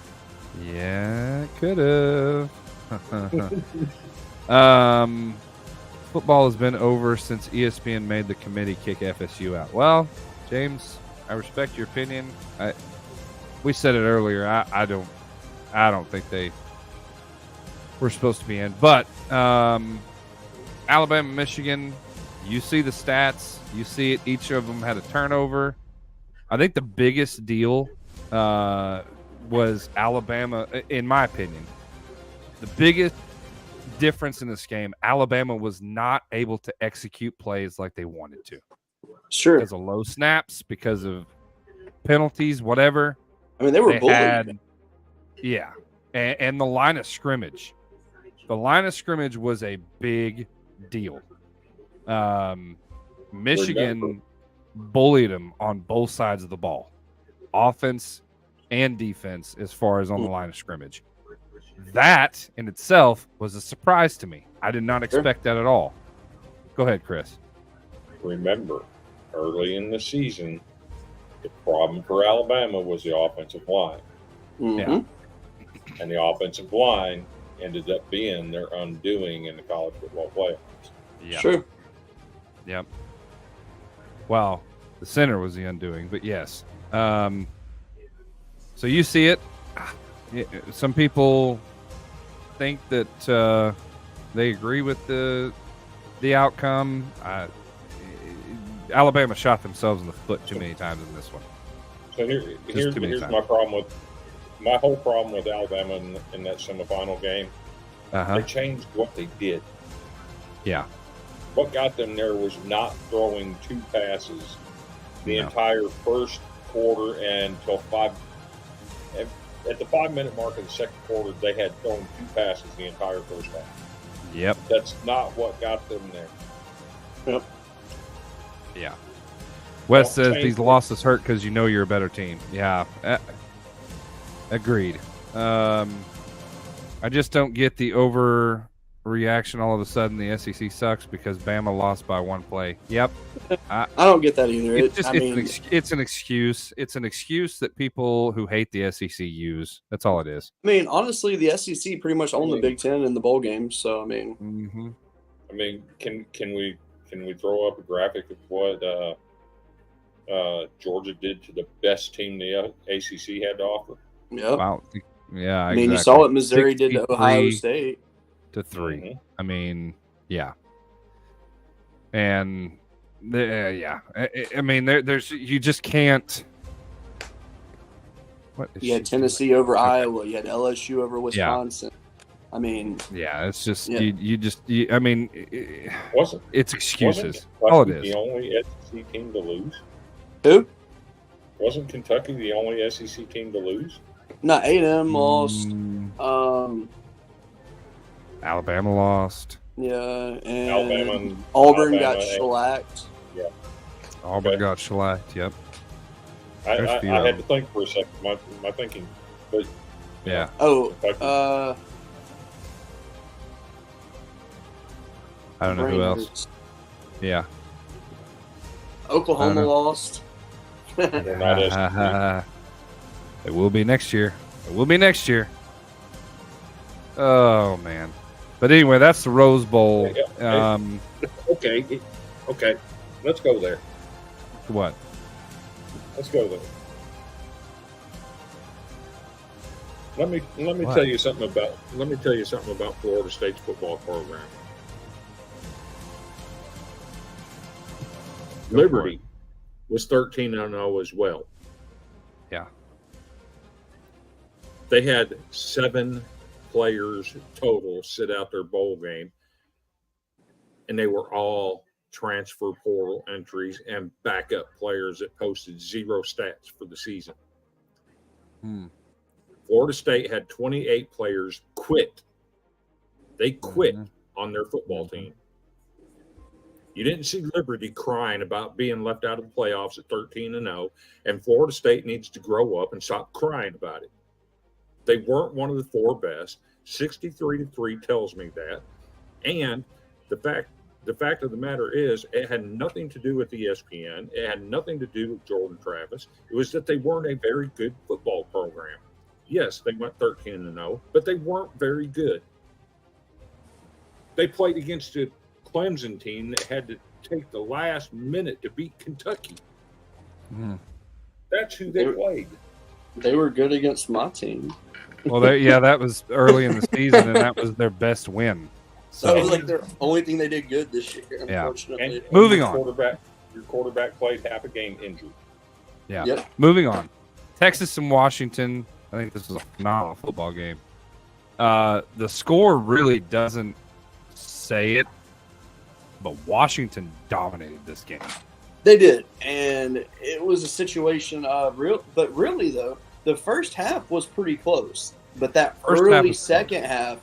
Yeah, it could have. Football has been over since ESPN made the committee kick FSU out. Well, James, I respect your opinion. We said it earlier. I don't think they were supposed to be in. But Alabama, Michigan, you see the stats. You see it. Each of them had a turnover. I think the biggest deal was Alabama, in my opinion. The biggest difference in this game, Alabama was not able to execute plays like they wanted to. Sure. Because of low snaps, because of penalties, whatever. I mean, they were bullied. And the line of scrimmage. The line of scrimmage was a big deal. Michigan bullied them on both sides of the ball, offense and defense, as far as on the line of scrimmage. That in itself was a surprise to me. I did not expect that at all. Go ahead, Chris. Remember, early in the season, the problem for Alabama was the offensive line. Mm-hmm. And the offensive line ended up being their undoing in the college football playoffs. Yeah. Sure. Yep. Well, the center was the undoing, but yes. So you see it. Some people think that they agree with the outcome. Alabama shot themselves in the foot too many times in this one. So here's my problem with my whole problem with Alabama in that semifinal game. They changed what they did. Yeah. What got them there was not throwing two passes the entire first quarter until five. At the 5-minute mark of the second quarter, they had thrown two passes the entire first half. Yep. That's not what got them there. Yep. Yeah. Wes says these losses hurt because you know you're a better team. Yeah. Agreed. I just don't get the overreaction all of a sudden. The SEC sucks because Bama lost by one play. Yep. I don't get that either. It's an excuse. It's an excuse that people who hate the SEC use. That's all it is. I mean, honestly, the SEC pretty much owned the Big Ten in the bowl game. So I mean, can we throw up a graphic of what Georgia did to the best team the ACC had to offer? Yep. Wow. Yeah. I mean, you saw what Missouri did to Ohio State. To 3. Mm-hmm. I mean, yeah. And yeah. I mean, there's you just can't. You had Tennessee over Iowa. You had LSU over Wisconsin. I mean, it's just Yeah. I mean, it's excuses. All it is. The only SEC team to lose. Who? Wasn't Kentucky the only SEC team to lose? Not A&M lost. Alabama lost. Yeah, and Alabama, Auburn got shellacked. Yeah, Auburn got shellacked. Yep. I had to think for a second. My thinking, but yeah. Oh, I don't know who else. Yeah. Oklahoma lost. they're not It will be next year. It will be next year. Oh man. But anyway, that's the Rose Bowl. Okay. Let's go there. What? Let's go there. Let me What? tell you something about Florida State's football program. Liberty was 13-0 as well. Yeah. They had 7 players total sit out their bowl game, and they were all transfer portal entries and backup players that posted 0 stats for the season. Florida State had 28 players quit. They quit on their football team. You didn't see Liberty crying about being left out of the playoffs at 13-0, and Florida State needs to grow up and stop crying about it. They weren't one of the 4 best. 63-3 tells me that. And the fact of the matter is, it had nothing to do with ESPN. It had nothing to do with Jordan Travis. It was that they weren't a very good football program. Yes, they went 13-0, but they weren't very good. They played against a Clemson team that had to take the last minute to beat Kentucky. That's who they played. They were good against my team. Well, that was early in the season, and that was their best win. So That was like their only thing they did good this year, unfortunately. And Moving your on. Your quarterback played half a game injured. yeah. Yep. Moving on. Texas and Washington. I think this was a phenomenal football game. The score really doesn't say it, but Washington dominated this game. They did, and it was a situation of but really though, the first half was pretty close. But that First half early was second half,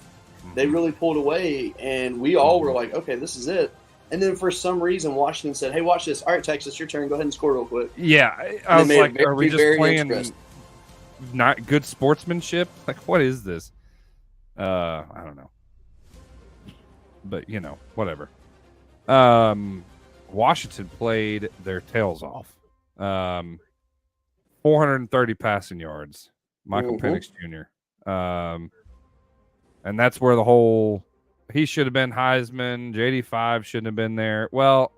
they really pulled away, and we all were like, "Okay, this is it." And then for some reason, Washington said, "Hey, watch this! All right, Texas, your turn. Go ahead and score real quick." Yeah, I was made it like, "Are we just very playing interesting. not good sportsmanship? Like, what is this?" I don't know, but whatever. Washington played their tails off. 430 passing yards. Michael Penix Jr. And that's where the whole he should have been Heisman. JD5 shouldn't have been there. Well,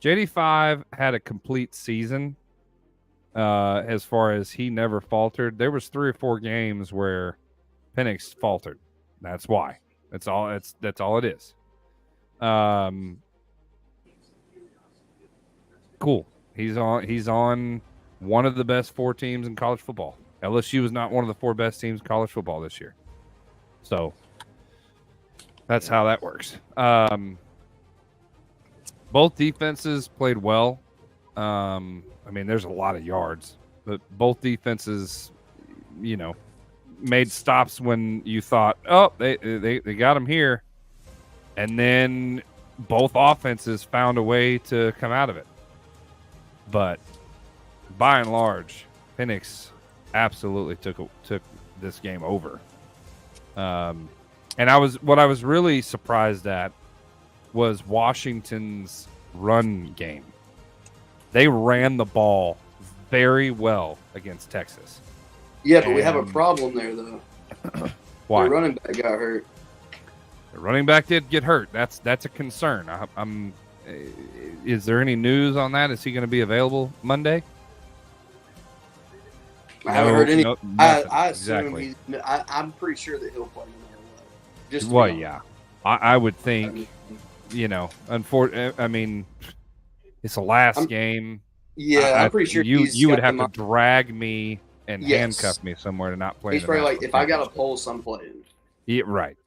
JD5 had a complete season. As far as he never faltered. There was 3 or 4 games where Penix faltered. That's why. That's all it is. Cool. He's on one of the best 4 teams in college football. LSU is not one of the 4 best teams in college football this year. So that's how that works. Both defenses played well. I mean, there's a lot of yards, but both defenses, made stops when you thought, oh, they got him here. And then both offenses found a way to come out of it. But by and large, Penix absolutely took this game over. And what I was really surprised at was Washington's run game. They ran the ball very well against Texas. Yeah, but we have a problem there, though. Why? The running back got hurt. The running back did get hurt. That's a concern. Is there any news on that? Is he going to be available Monday? I haven't heard any. I assume exactly. I'm pretty sure that he'll play no matter what. Just yeah. I would think. I mean, it's the last game. Yeah, I'm pretty sure you would have to to drag me and Yes. handcuff me somewhere to not play. He's in the probably like, national if I got a championship. pulse, I'm playing. Yeah, right.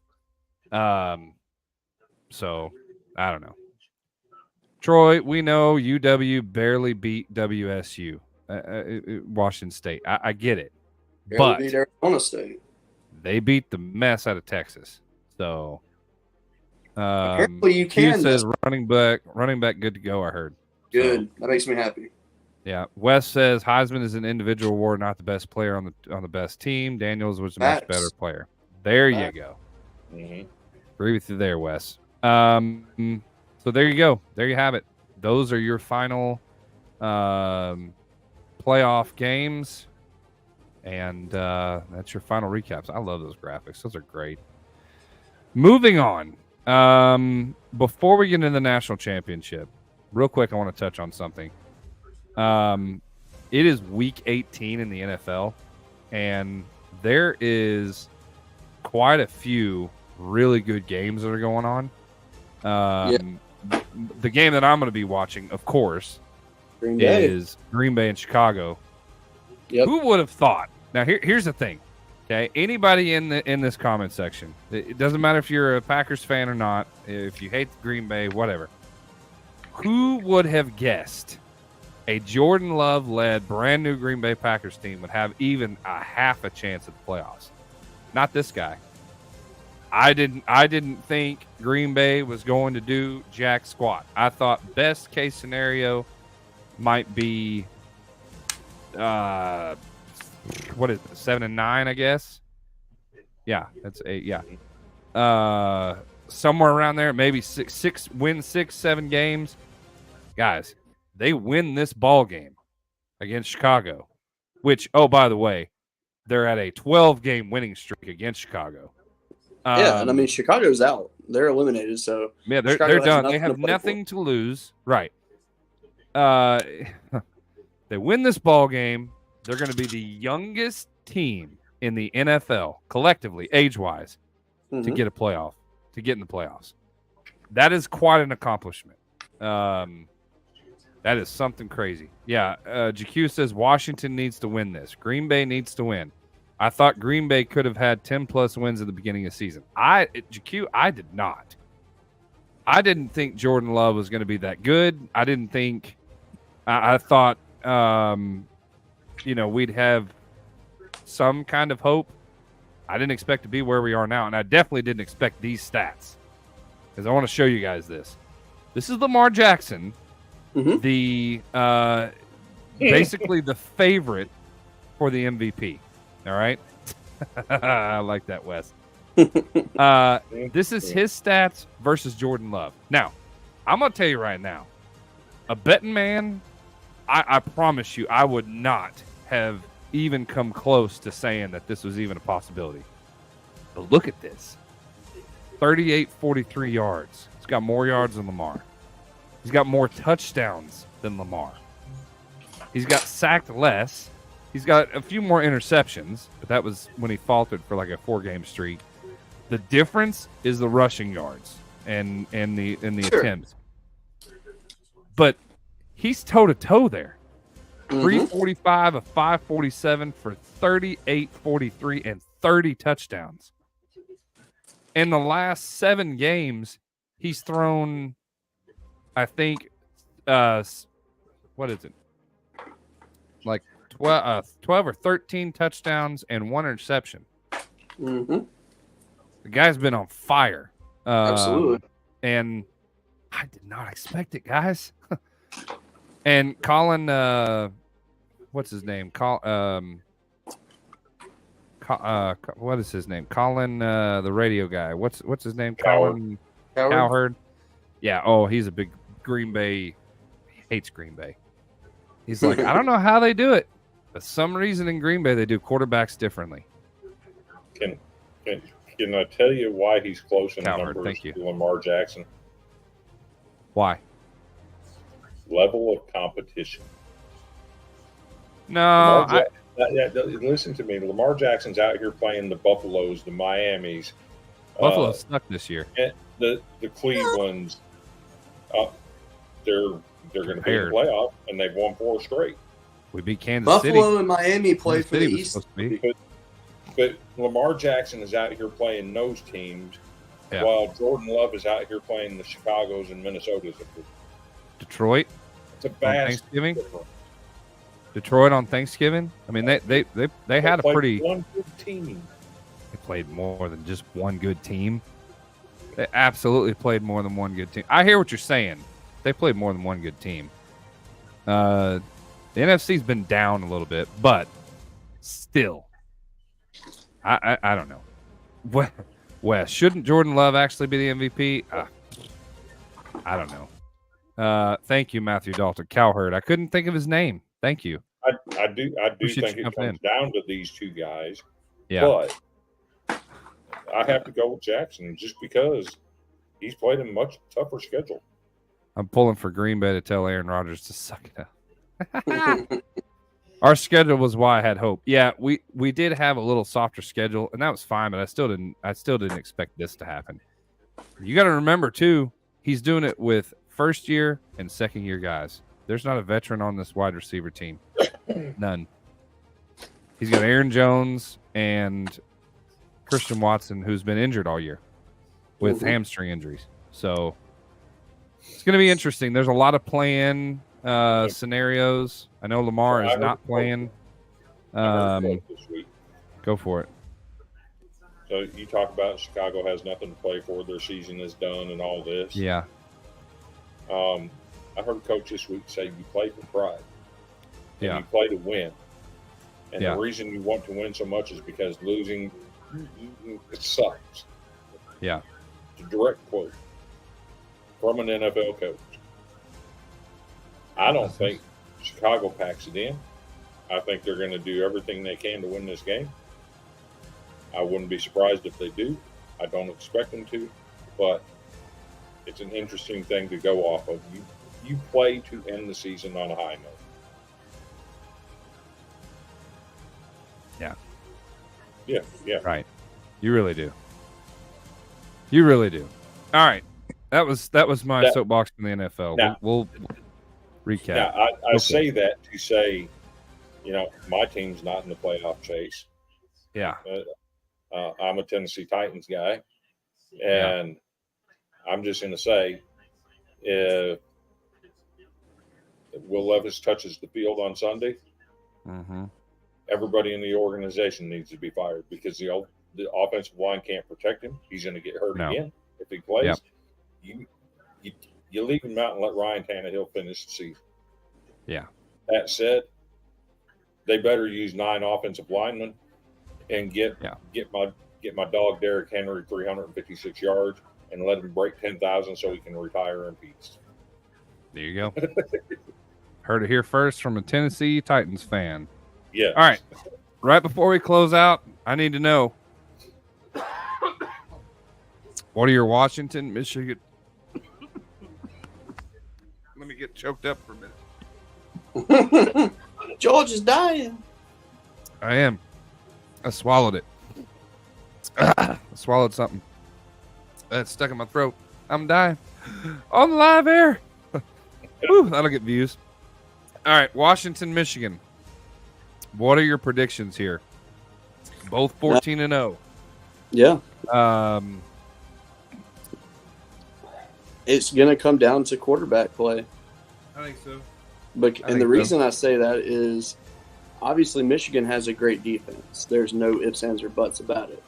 So I don't know. Troy, we know UW barely beat WSU, Washington State. I get it, Barely beat but Arizona State. they beat the mess out of Texas. So Apparently, you Q can. says running back, good to go. I heard. Good. That makes me happy. Yeah. Wes says Heisman is an individual award, not the best player on the best team. Daniels was a much better player. There you go. Mm-hmm. Agree with you there, Wes. So there you go. There you have it. Those are your final playoff games, and that's your final recaps. I love those graphics. Those are great. Moving on. Before we get into the national championship, real quick, I want to touch on something. It is week 18 in the NFL, and there is quite a few really good games that are going on. The game that I'm going to be watching, of course, is Green Bay and Chicago. Yep. Who would have thought? Now, here's the thing. Okay, anybody in this comment section, it doesn't matter if you're a Packers fan or not, if you hate Green Bay, whatever. Who would have guessed a Jordan Love-led brand new Green Bay Packers team would have even a half a chance at the playoffs? Not this guy. I didn't think Green Bay was going to do jack squat. I thought best case scenario might be what is it, 7-9, I guess. Yeah, that's 8. Yeah, somewhere around there, maybe 6-7 games. Guys, they win this ball game against Chicago, which, oh, by the way, they're at a 12-game winning streak against Chicago. Yeah, and I mean, Chicago's out. They're eliminated, so yeah, they're done. They have nothing to lose. Right. They win this ball game. They're going to be the youngest team in the NFL, collectively, age-wise, to get to get in the playoffs. That is quite an accomplishment. That is something crazy. Yeah, GQ says Washington needs to win this. Green Bay needs to win. I thought Green Bay could have had 10-plus wins at the beginning of the season. I did not. I didn't think Jordan Love was going to be that good. I didn't think – I thought, we'd have some kind of hope. I didn't expect to be where we are now, and I definitely didn't expect these stats because I want to show you guys this. This is Lamar Jackson, the basically the favorite for the MVP. All right. I like that, Wes. This is his stats versus Jordan Love. Now, I'm going to tell you right now, a betting man, I promise you, I would not have even come close to saying that this was even a possibility. But look at this. 38-43 yards. He's got more yards than Lamar. He's got more touchdowns than Lamar. He's got sacked less. He's got a few more interceptions, but that was when he faltered for like a 4-game streak. The difference is the rushing yards and the attempts. But he's toe-to-toe there. 345, a 547 for 38-43 and 30 touchdowns. In the last 7 games, he's thrown, I think, what is it? Like 12 or 13 touchdowns and 1 interception. The guy's been on fire. Absolutely. And I did not expect it, guys. And Colin, what's his name? What is his name? Colin, the radio guy. What's his name? Colin Cowherd. Yeah. Oh, he's a big Green Bay. He hates Green Bay. He's like, I don't know how they do it. For some reason in Green Bay, they do quarterbacks differently. Can I tell you why he's close in Cowherd, numbers thank you. to Lamar Jackson? Why? Level of competition. No, listen to me. Lamar Jackson's out here playing the Buffaloes, the Miamis. Buffalo stuck this year. The Clevelands. They're going to be in the playoff, and they've won 4 straight. We beat Kansas Buffalo City. and Miami play for the East. But Lamar Jackson is out here playing those teams, while Jordan Love is out here playing the Chicagos and Minnesotas. Detroit. It's a vast Thanksgiving. difference. Detroit on Thanksgiving. I mean, they had a pretty one good team. They played more than just one good team. They absolutely played more than one good team. I hear what you're saying. They played more than one good team. The NFC's been down a little bit, but still, I don't know. Wes, shouldn't Jordan Love actually be the MVP? I don't know. Thank you, Matthew Dalton. Cowherd. I couldn't think of his name. Thank you. I do think it comes down to these two guys. Yeah. But I have to go with Jackson just because he's played a much tougher schedule. I'm pulling for Green Bay to tell Aaron Rodgers to suck it up. Our schedule was why I had hope. Yeah, we did have a little softer schedule, and that was fine, but I still didn't expect this to happen. You got to remember too, he's doing it with first year and second year guys. There's not a veteran on this wide receiver team. None. He's got Aaron Jones and Christian Watson, who's been injured all year with hamstring injuries. So it's going to be interesting. There's a lot of play-in scenarios. I know Lamar is not playing. This week. Go for it. So you talk about Chicago has nothing to play for. Their season is done and all this. Yeah. I heard a coach this week say you play for pride. And Yeah. you play to win. And Yeah. the reason you want to win so much is because losing, it sucks. Yeah. It's a direct quote from an NFL coach. I don't think Chicago packs it in. I think they're going to do everything they can to win this game. I wouldn't be surprised if they do. I don't expect them to, but it's an interesting thing to go off of. You play to end the season on a high note. Yeah. Yeah. Right. You really do. You really do. All right. That was my soapbox in the NFL. Now, we'll recap. Now, I say that to say, my team's not in the playoff chase. Yeah. I'm a Tennessee Titans guy, and I'm just going to say, if Will Levis touches the field on Sunday, everybody in the organization needs to be fired because the offensive line can't protect him. He's going to get hurt again if he plays. Yep. You leave him out and let Ryan Tannehill finish the season. Yeah. That said, they better use 9 offensive linemen and get my dog Derrick Henry 356 yards and let him break 10,000 so he can retire in peace. There you go. Heard it here first from a Tennessee Titans fan. Yeah. All right. Right before we close out, I need to know, what are your Washington, Michigan? Let me get choked up for a minute. George is dying. I am. I swallowed it. I swallowed something. That's stuck in my throat. I'm dying. On the live air. Whew, that'll get views. All right, Washington, Michigan. What are your predictions here? Both 14-0. Yeah. It's going to come down to quarterback play. I think so. And the reason I say that is obviously Michigan has a great defense. There's no ifs, ands, or buts about it.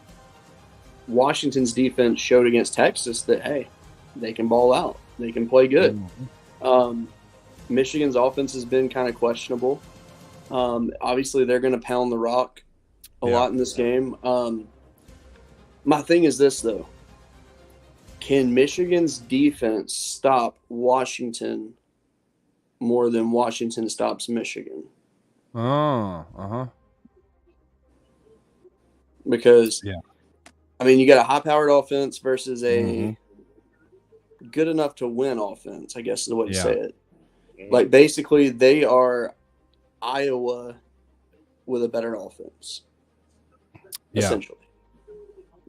Washington's defense showed against Texas that, hey, they can ball out. They can play good. Michigan's offense has been kind of questionable. Obviously, they're going to pound the rock a lot in this game. My thing is this, though. Can Michigan's defense stop Washington more than Washington stops Michigan? Because, I mean, you got a high-powered offense versus a good enough to win offense, I guess is the way to say it. Like, basically, they are Iowa with a better offense, essentially.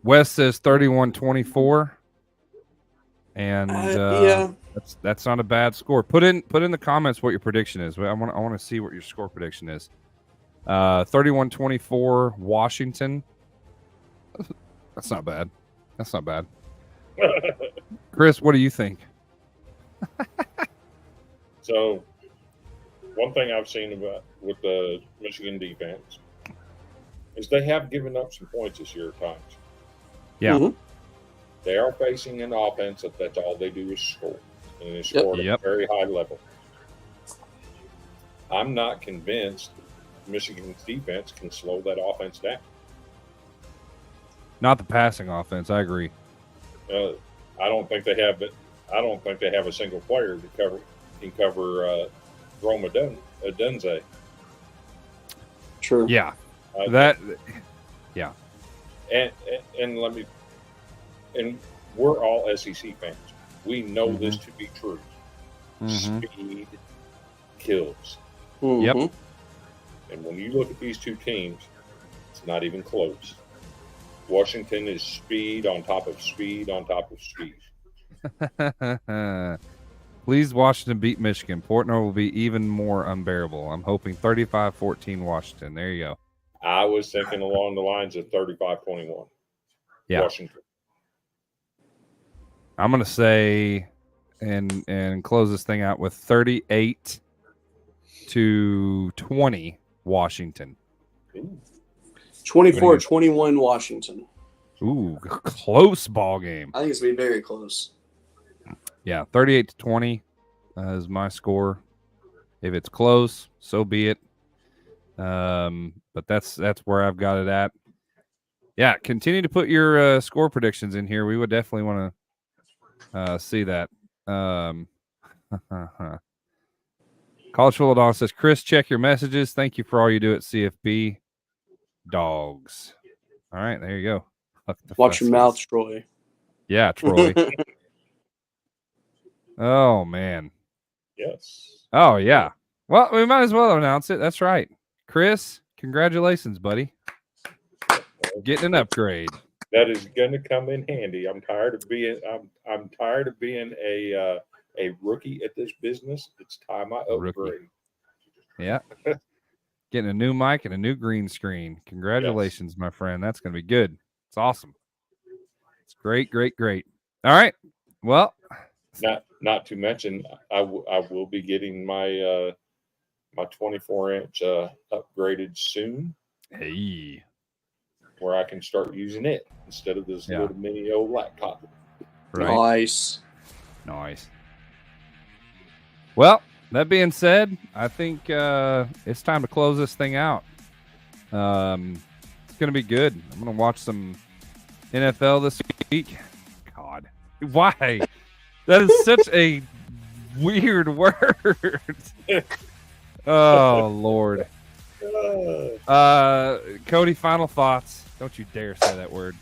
Wes says 31-24. And That's not a bad score. Put in the comments what your prediction is. I want to see what your score prediction is. 31-24 Washington. That's not bad. That's not bad. Chris, what do you think? So, one thing I've seen with the Michigan defense is they have given up some points this year at times. Yeah. Mm-hmm. They are facing an offense that's all they do is score. And they score at a very high level. I'm not convinced Michigan's defense can slow that offense down. Not the passing offense. I agree. I don't think they have it. I don't think they have a single player that can cover Rome Odunze. True. Yeah. Yeah. And let me. And we're all SEC fans. We know this to be true. Speed kills. Yep. And when you look at these two teams, it's not even close. Washington is speed on top of speed on top of speed. Please, Washington beat Michigan. Portnoy will be even more unbearable. I'm hoping 35-14 Washington. There you go. I was thinking along the lines of 35-21. Yeah. Washington. I'm going to say and close this thing out with 38-20 Washington. 24-21 Washington. Ooh, close ball game. I think it's going to be very close. Yeah, 38-20 is my score. If it's close, so be it. But that's where I've got it at. Yeah, continue to put your score predictions in here. We would definitely want to see that. College Football Dog says, Chris, check your messages. Thank you for all you do at CFB. Dogs. All right, there you go. Watch your mouth, Troy. Yeah, Troy. Oh, man. Yes. Oh, yeah. Well, we might as well announce it. That's right. Chris, congratulations, buddy. Getting an upgrade. That is going to come in handy. I'm tired of being a rookie at this business. It's time I upgrade. Rookie. Yeah. Getting a new mic and a new green screen. Congratulations, my friend. That's going to be good. It's awesome. It's great, great, great. All right. Well, not to mention, I will be getting my my 24-inch upgraded soon. Hey. Where I can start using it instead of this little mini old laptop. Right. Nice. Well, that being said, I think it's time to close this thing out. It's going to be good. I'm going to watch some NFL this week. God, why? That is such a weird word. Oh, Lord. Cody, final thoughts. Don't you dare say that word.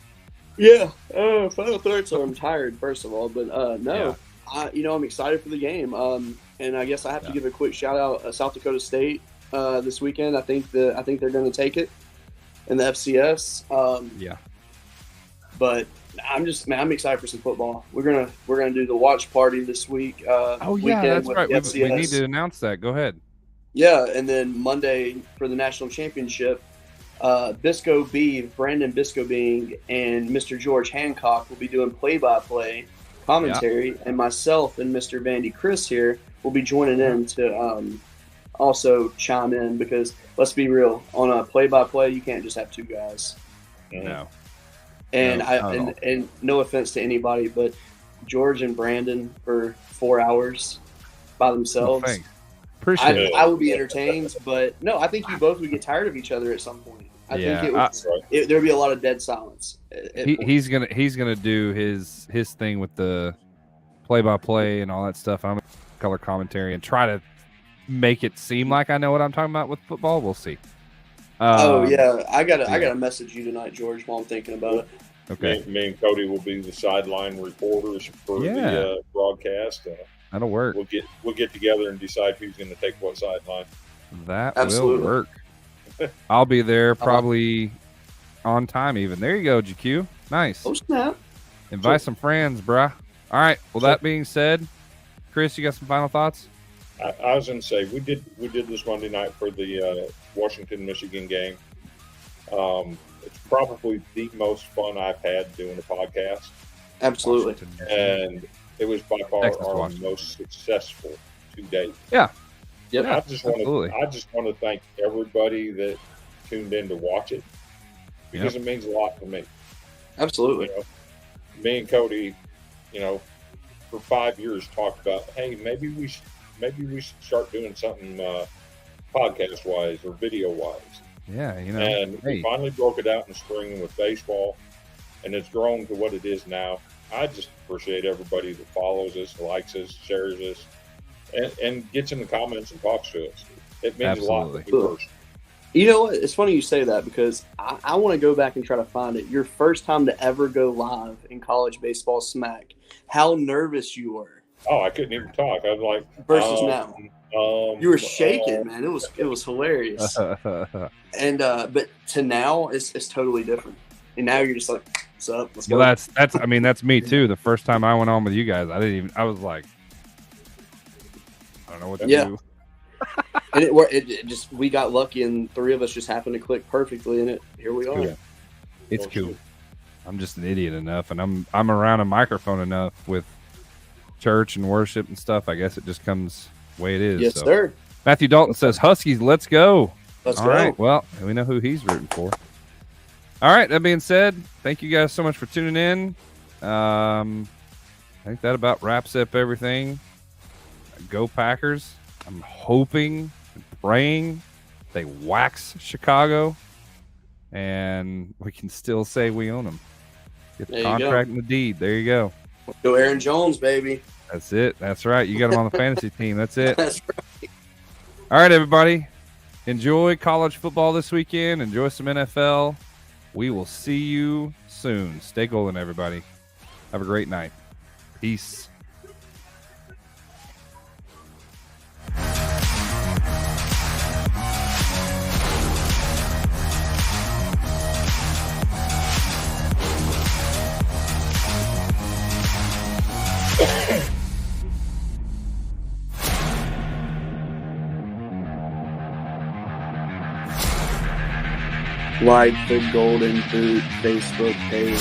Yeah. Final thoughts are I'm tired, first of all. But no, I'm excited for the game. And I guess I have to give a quick shout out South Dakota State this weekend. I think they're going to take it in the FCS. But I'm excited for some football. We're gonna do the watch party this week. That's right. We need to announce that. Go ahead. Yeah, and then Monday for the national championship, Brandon Bisco-Being and Mr. George Hancock will be doing play-by-play commentary, and myself and Mr. Vandy Chris here will be joining in to also chime in, because let's be real, on a play-by-play, you can't just have two guys. No. And and no offense to anybody, but George and Brandon for 4 hours by themselves. Oh, appreciate it. I will be entertained, but no, I think you both would get tired of each other at some point. I think there'd be a lot of dead silence. He's gonna do his thing with the play-by-play and all that stuff. I'm gonna color commentary and try to make it seem like I know what I'm talking about with football. We'll see. I gotta message you tonight, George, while I'm thinking about it. Okay. Me and Cody will be the sideline reporters for the broadcast. That'll work. We'll get together and decide who's going to take what sideline. That will work. I'll be there probably on time even. There you go, GQ. Nice. Oh, snap. Invite some friends, bruh. All right. Well, that being said, Chris, you got some final thoughts? I was going to say we did this Monday night for the Washington-Michigan game. It's probably the most fun I've had doing a podcast. Absolutely. And it was by far our most successful to date. Yeah. Yep. I just want to thank everybody that tuned in to watch it because it means a lot to me. Absolutely. You know, me and Cody, for 5 years talked about, hey, maybe we should start doing something podcast wise or video wise. Yeah, and we finally broke it out in the spring with baseball, and it's grown to what it is now. I just appreciate everybody that follows us, likes us, shares us, and gets in the comments and talks to us. It means a lot to me personally. You know what? It's funny you say that because I want to go back and try to find it. Your first time to ever go live in College Baseball Smack. How nervous you were. Oh, I couldn't even talk. I was like, versus now. You were shaking, man. It was hilarious. And but to now, it's totally different. And now you're just like, what's up? Let's go. Well, that's me too. The first time I went on with you guys, I was like, I don't know what to do. And it just, we got lucky and three of us just happened to click perfectly in it. Here we are. It's cool. I'm just an idiot enough, and I'm around a microphone enough with church and worship and stuff. I guess it just comes the way it is. Yes, sir. Matthew Dalton says, Huskies, let's go. Let's All go. right. Well, we know who he's rooting for. All right. That being said, thank you guys so much for tuning in. I think that about wraps up everything. Go Packers. I'm hoping and praying they wax Chicago, and we can still say we own them. Get the contract and the deed. There you go. Go Aaron Jones, baby. That's it. That's right. You got him on the fantasy team. That's it. That's right. All right, everybody. Enjoy college football this weekend. Enjoy some NFL. We will see you soon. Stay golden, everybody. Have a great night. Peace. Like the Golden Boot Facebook page.